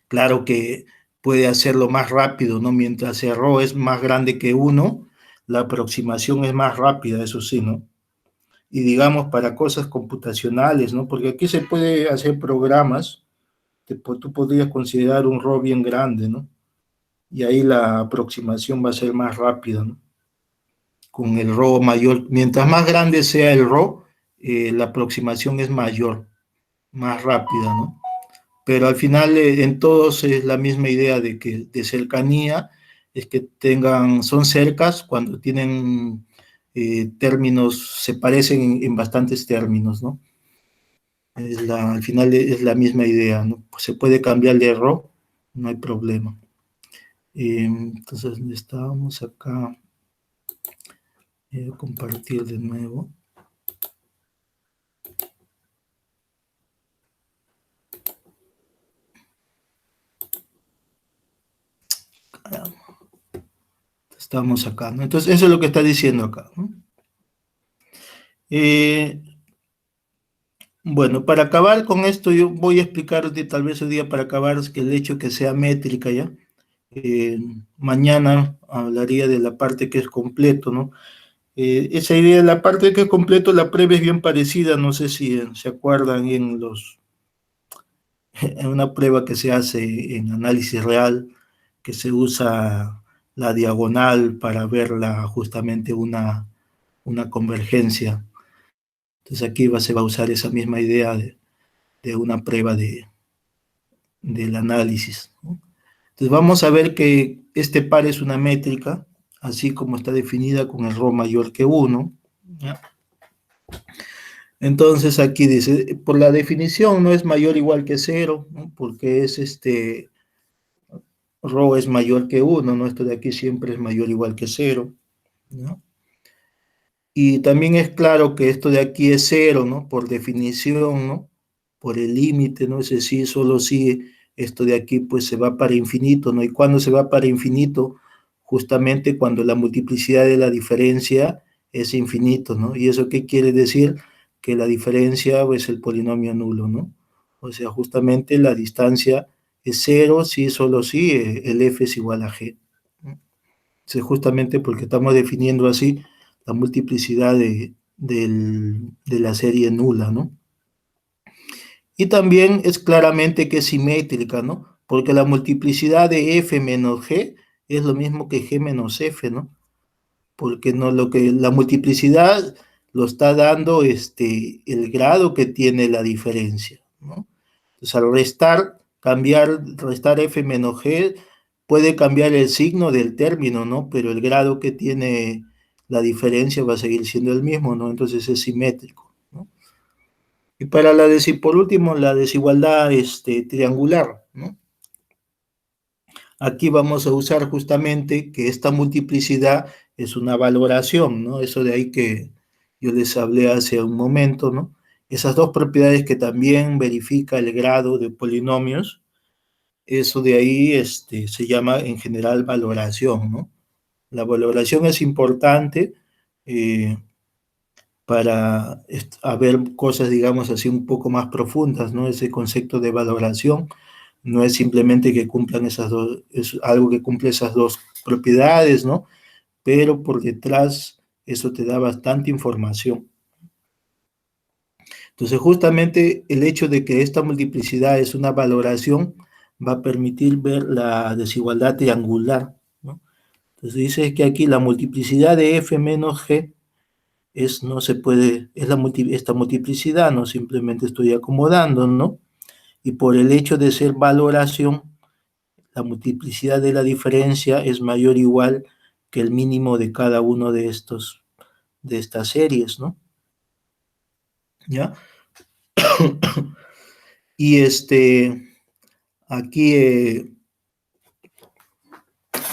Claro que puede hacerlo más rápido, ¿no? Mientras el RO es más grande que 1, la aproximación es más rápida, eso sí, ¿no? Y digamos para cosas computacionales, ¿no? Porque aquí se puede hacer programas, tú podrías considerar un RO bien grande, ¿no? Y ahí la aproximación va a ser más rápida, ¿no? Con el RO mayor, mientras más grande sea el RO, la aproximación es mayor, más rápida, ¿no? Pero al final en todos es la misma idea de que de cercanía es que son cercas cuando tienen términos, se parecen en bastantes términos, ¿no? Al final es la misma idea, ¿no? Pues se puede cambiar de RO, no hay problema. Entonces, estábamos acá. Compartir de nuevo. Estamos acá, ¿no? Entonces, eso es lo que está diciendo acá, ¿no? Bueno, para acabar con esto, yo voy a explicarte tal vez hoy día para acabar que el hecho que sea métrica, ¿ya? Mañana hablaría de la parte que es completo, ¿no? Esa idea de la parte que es completo, la prueba es bien parecida, no sé si se acuerdan en una prueba que se hace en análisis real, que se usa la diagonal para ver justamente una convergencia. Entonces aquí se va a usar esa misma idea de una prueba del análisis, ¿no? Entonces vamos a ver que este par es una métrica, así como está definida con el ρ mayor que 1, ¿ya? Entonces aquí dice, por la definición no es mayor o igual que 0, ¿no? Porque es ρ es mayor que 1, ¿no? Esto de aquí siempre es mayor o igual que 0, ¿no? Y también es claro que esto de aquí es 0, ¿no? Por definición, ¿no? Por el límite, ¿no? Es decir, solo si esto de aquí pues se va para infinito, ¿no? Y cuando se va para infinito, justamente cuando la multiplicidad de la diferencia es infinito, ¿no? ¿Y eso qué quiere decir? Que la diferencia es el polinomio nulo, ¿no? O sea, justamente la distancia es 0, si solo si el f es igual a g. Es justamente porque estamos definiendo así la multiplicidad de la serie nula, ¿no? Y también es claramente que es simétrica, ¿no? Porque la multiplicidad de f menos g es lo mismo que g menos f, ¿no? Porque no, la multiplicidad lo está dando el grado que tiene la diferencia, ¿no? Entonces, al restar f menos g, puede cambiar el signo del término, ¿no? Pero el grado que tiene la diferencia va a seguir siendo el mismo, ¿no? Entonces es simétrico, ¿no? Y para por último, la desigualdad triangular, ¿no? Aquí vamos a usar justamente que esta multiplicidad es una valoración, ¿no? Eso de ahí que yo les hablé hace un momento, ¿no? Esas dos propiedades que también verifica el grado de polinomios, eso de ahí se llama en general valoración, ¿no? La valoración es importante para ver cosas, digamos así, un poco más profundas, ¿no? Ese concepto de valoración no es simplemente que cumplan esas dos, es algo que cumple esas dos propiedades, ¿no? Pero por detrás eso te da bastante información. Entonces, justamente el hecho de que esta multiplicidad es una valoración va a permitir ver la desigualdad triangular, ¿no? Entonces dice que aquí la multiplicidad de f menos g no se puede, esta multiplicidad, ¿no? Simplemente estoy acomodando, ¿no? Y por el hecho de ser valoración, la multiplicidad de la diferencia es mayor o igual que el mínimo de cada uno de estas series, ¿no? ¿Ya? Y aquí,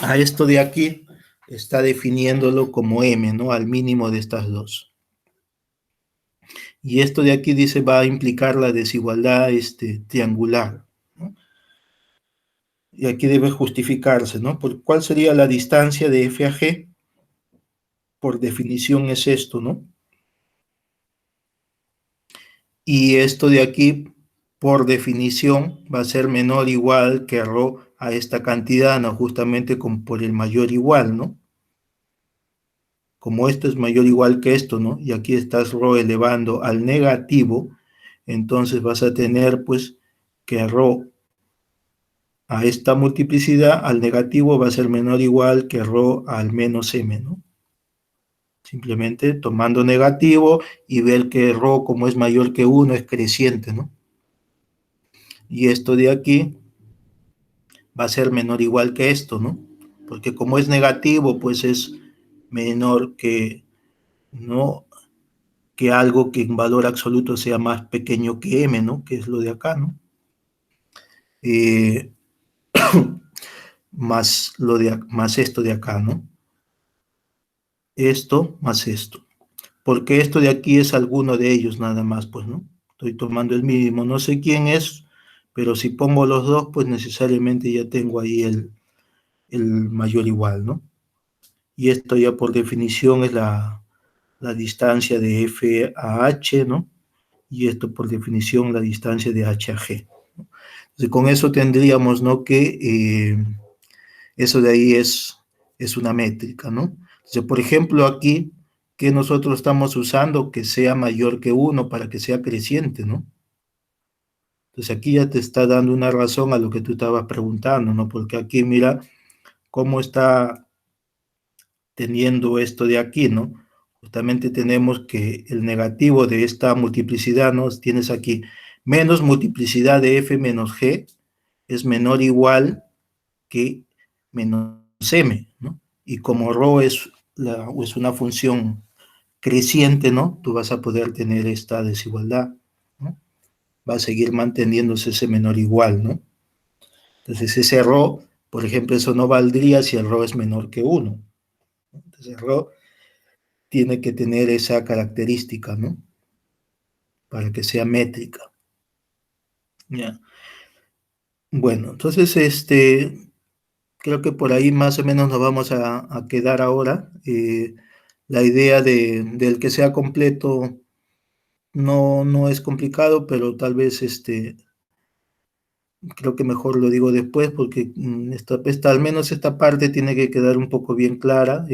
a esto de aquí, está definiéndolo como m, ¿no? Al mínimo de estas dos. Y esto de aquí dice va a implicar la desigualdad triangular, ¿no? Y aquí debe justificarse, ¿no? ¿Cuál sería la distancia de f a g? Por definición es esto, ¿no? Y esto de aquí, por definición, va a ser menor o igual que ρ a esta cantidad, ¿no? Justamente por el mayor igual, ¿no? Como esto es mayor o igual que esto, ¿no? Y aquí estás ρ elevando al negativo, entonces vas a tener, pues, que ρ a esta multiplicidad, al negativo, va a ser menor o igual que ρ al menos m, ¿no? Simplemente tomando negativo y ver que ρ, como es mayor que 1, es creciente, ¿no? Y esto de aquí va a ser menor o igual que esto, ¿no? Porque como es negativo, pues es menor que, ¿no? Que algo que en valor absoluto sea más pequeño que m, ¿no? Que es lo de acá, ¿no? Más esto de acá, ¿no? Esto más esto. Porque esto de aquí es alguno de ellos nada más, pues, ¿no? Estoy tomando el mínimo, no sé quién es, pero si pongo los dos, pues necesariamente ya tengo ahí el mayor igual, ¿no? Y esto ya por definición es la distancia de f a h, ¿no? Y esto por definición la distancia de h a g. Entonces, con eso tendríamos, ¿no? Que eso de ahí es una métrica, ¿no? Entonces, por ejemplo, aquí, que nosotros estamos usando que sea mayor que 1 para que sea creciente, ¿no? Entonces, aquí ya te está dando una razón a lo que tú estabas preguntando, ¿no? Porque aquí mira cómo está teniendo esto de aquí, ¿no? Justamente tenemos que el negativo de esta multiplicidad, ¿no? Tienes aquí menos multiplicidad de f menos g es menor o igual que menos m, ¿no? Y como ρ es una función creciente, ¿no? Tú vas a poder tener esta desigualdad, ¿no? Va a seguir manteniéndose ese menor o igual, ¿no? Entonces ese ρ, por ejemplo, eso no valdría si el ρ es menor que 1. Entonces ρ tiene que tener esa característica, ¿no? Para que sea métrica. ¿Ya? Bueno, entonces creo que por ahí más o menos nos vamos a quedar ahora. La idea del que sea completo no es complicado, pero tal vez creo que mejor lo digo después porque al menos esta parte tiene que quedar un poco bien clara.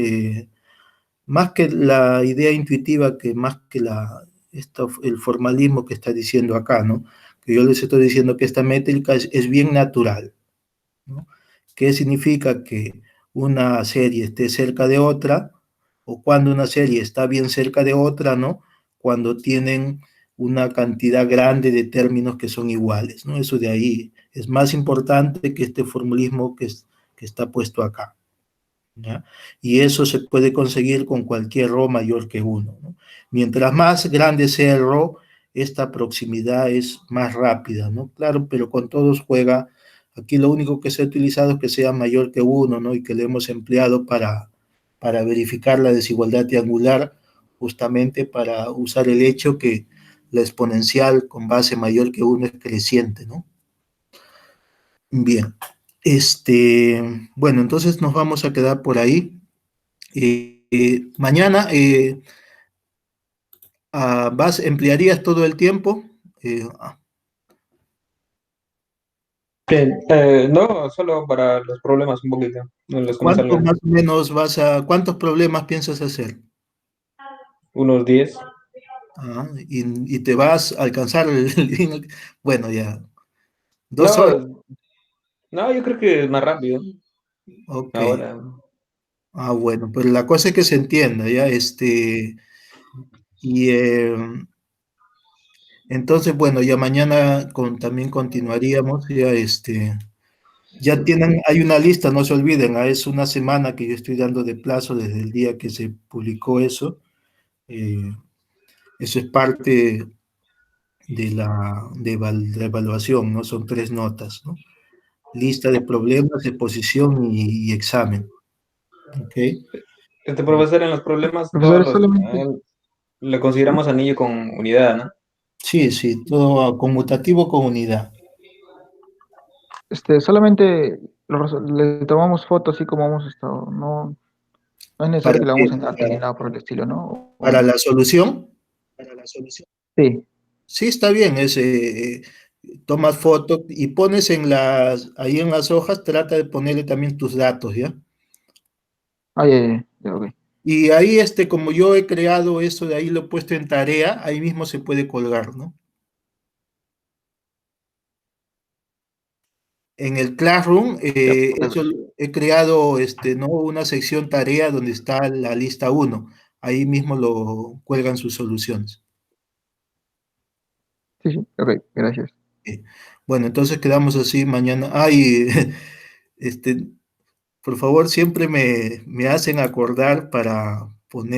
Más que la idea intuitiva, que más que el formalismo que está diciendo acá, ¿no? Que yo les estoy diciendo que esta métrica es bien natural, ¿no? ¿Qué significa que una serie esté cerca de otra? O cuando una serie está bien cerca de otra, ¿no? Cuando tienen una cantidad grande de términos que son iguales, ¿no? Eso de ahí es más importante que este formalismo que está puesto acá, ¿ya? Y eso se puede conseguir con cualquier ρ mayor que 1, ¿no? Mientras más grande sea el ρ, esta proximidad es más rápida, ¿no? Claro, pero con todos juega. Aquí lo único que se ha utilizado es que sea mayor que 1, ¿no? Y que le hemos empleado para verificar la desigualdad triangular, justamente para usar el hecho que la exponencial con base mayor que 1 es creciente, ¿no? Bien. Bueno, entonces nos vamos a quedar por ahí. Mañana emplearías todo el tiempo.
No, solo para los problemas un poquito, en los que me
¿Cuántos
salgan
más o menos cuántos problemas piensas hacer?
unos 10.
Ah, y te vas a alcanzar bueno, ya, 2 horas,
No, no, yo creo que es más rápido
ok.
ahora.
Ah, bueno, pues la cosa es que se entienda, ya, y entonces, bueno, ya mañana también continuaríamos, ya, ya tienen, hay una lista, no se olviden, es una semana que yo estoy dando de plazo desde el día que se publicó eso. eh, Eso es parte de la evaluación, ¿no? Son 3 notas, ¿no? Lista de problemas, exposición y examen, ¿ok?
Profesor, en los problemas
Profesor, es solamente,
le consideramos anillo con unidad, ¿no?
Sí, sí, todo conmutativo con unidad.
solamente le tomamos fotos así como hemos estado. No, no es
¿Para
necesario que la
qué?
vamos en arte ni nada por el estilo, ¿no?
Para la solución,
Sí.
sí está bien, tomas foto y pones ahí en las hojas, trata de ponerle también tus datos, ¿ya?
Ah, ya, ok.
Y ahí, como yo he creado eso, de ahí lo he puesto en tarea, ahí mismo se puede colgar, ¿no? En el Classroom,
Ya, ok.
he creado, ¿no? Una sección tarea donde está la lista uno. Ahí mismo lo cuelgan sus soluciones.
Sí, sí, ok, gracias.
Bueno, entonces quedamos así mañana. Ay, este, por favor, siempre me hacen acordar para poner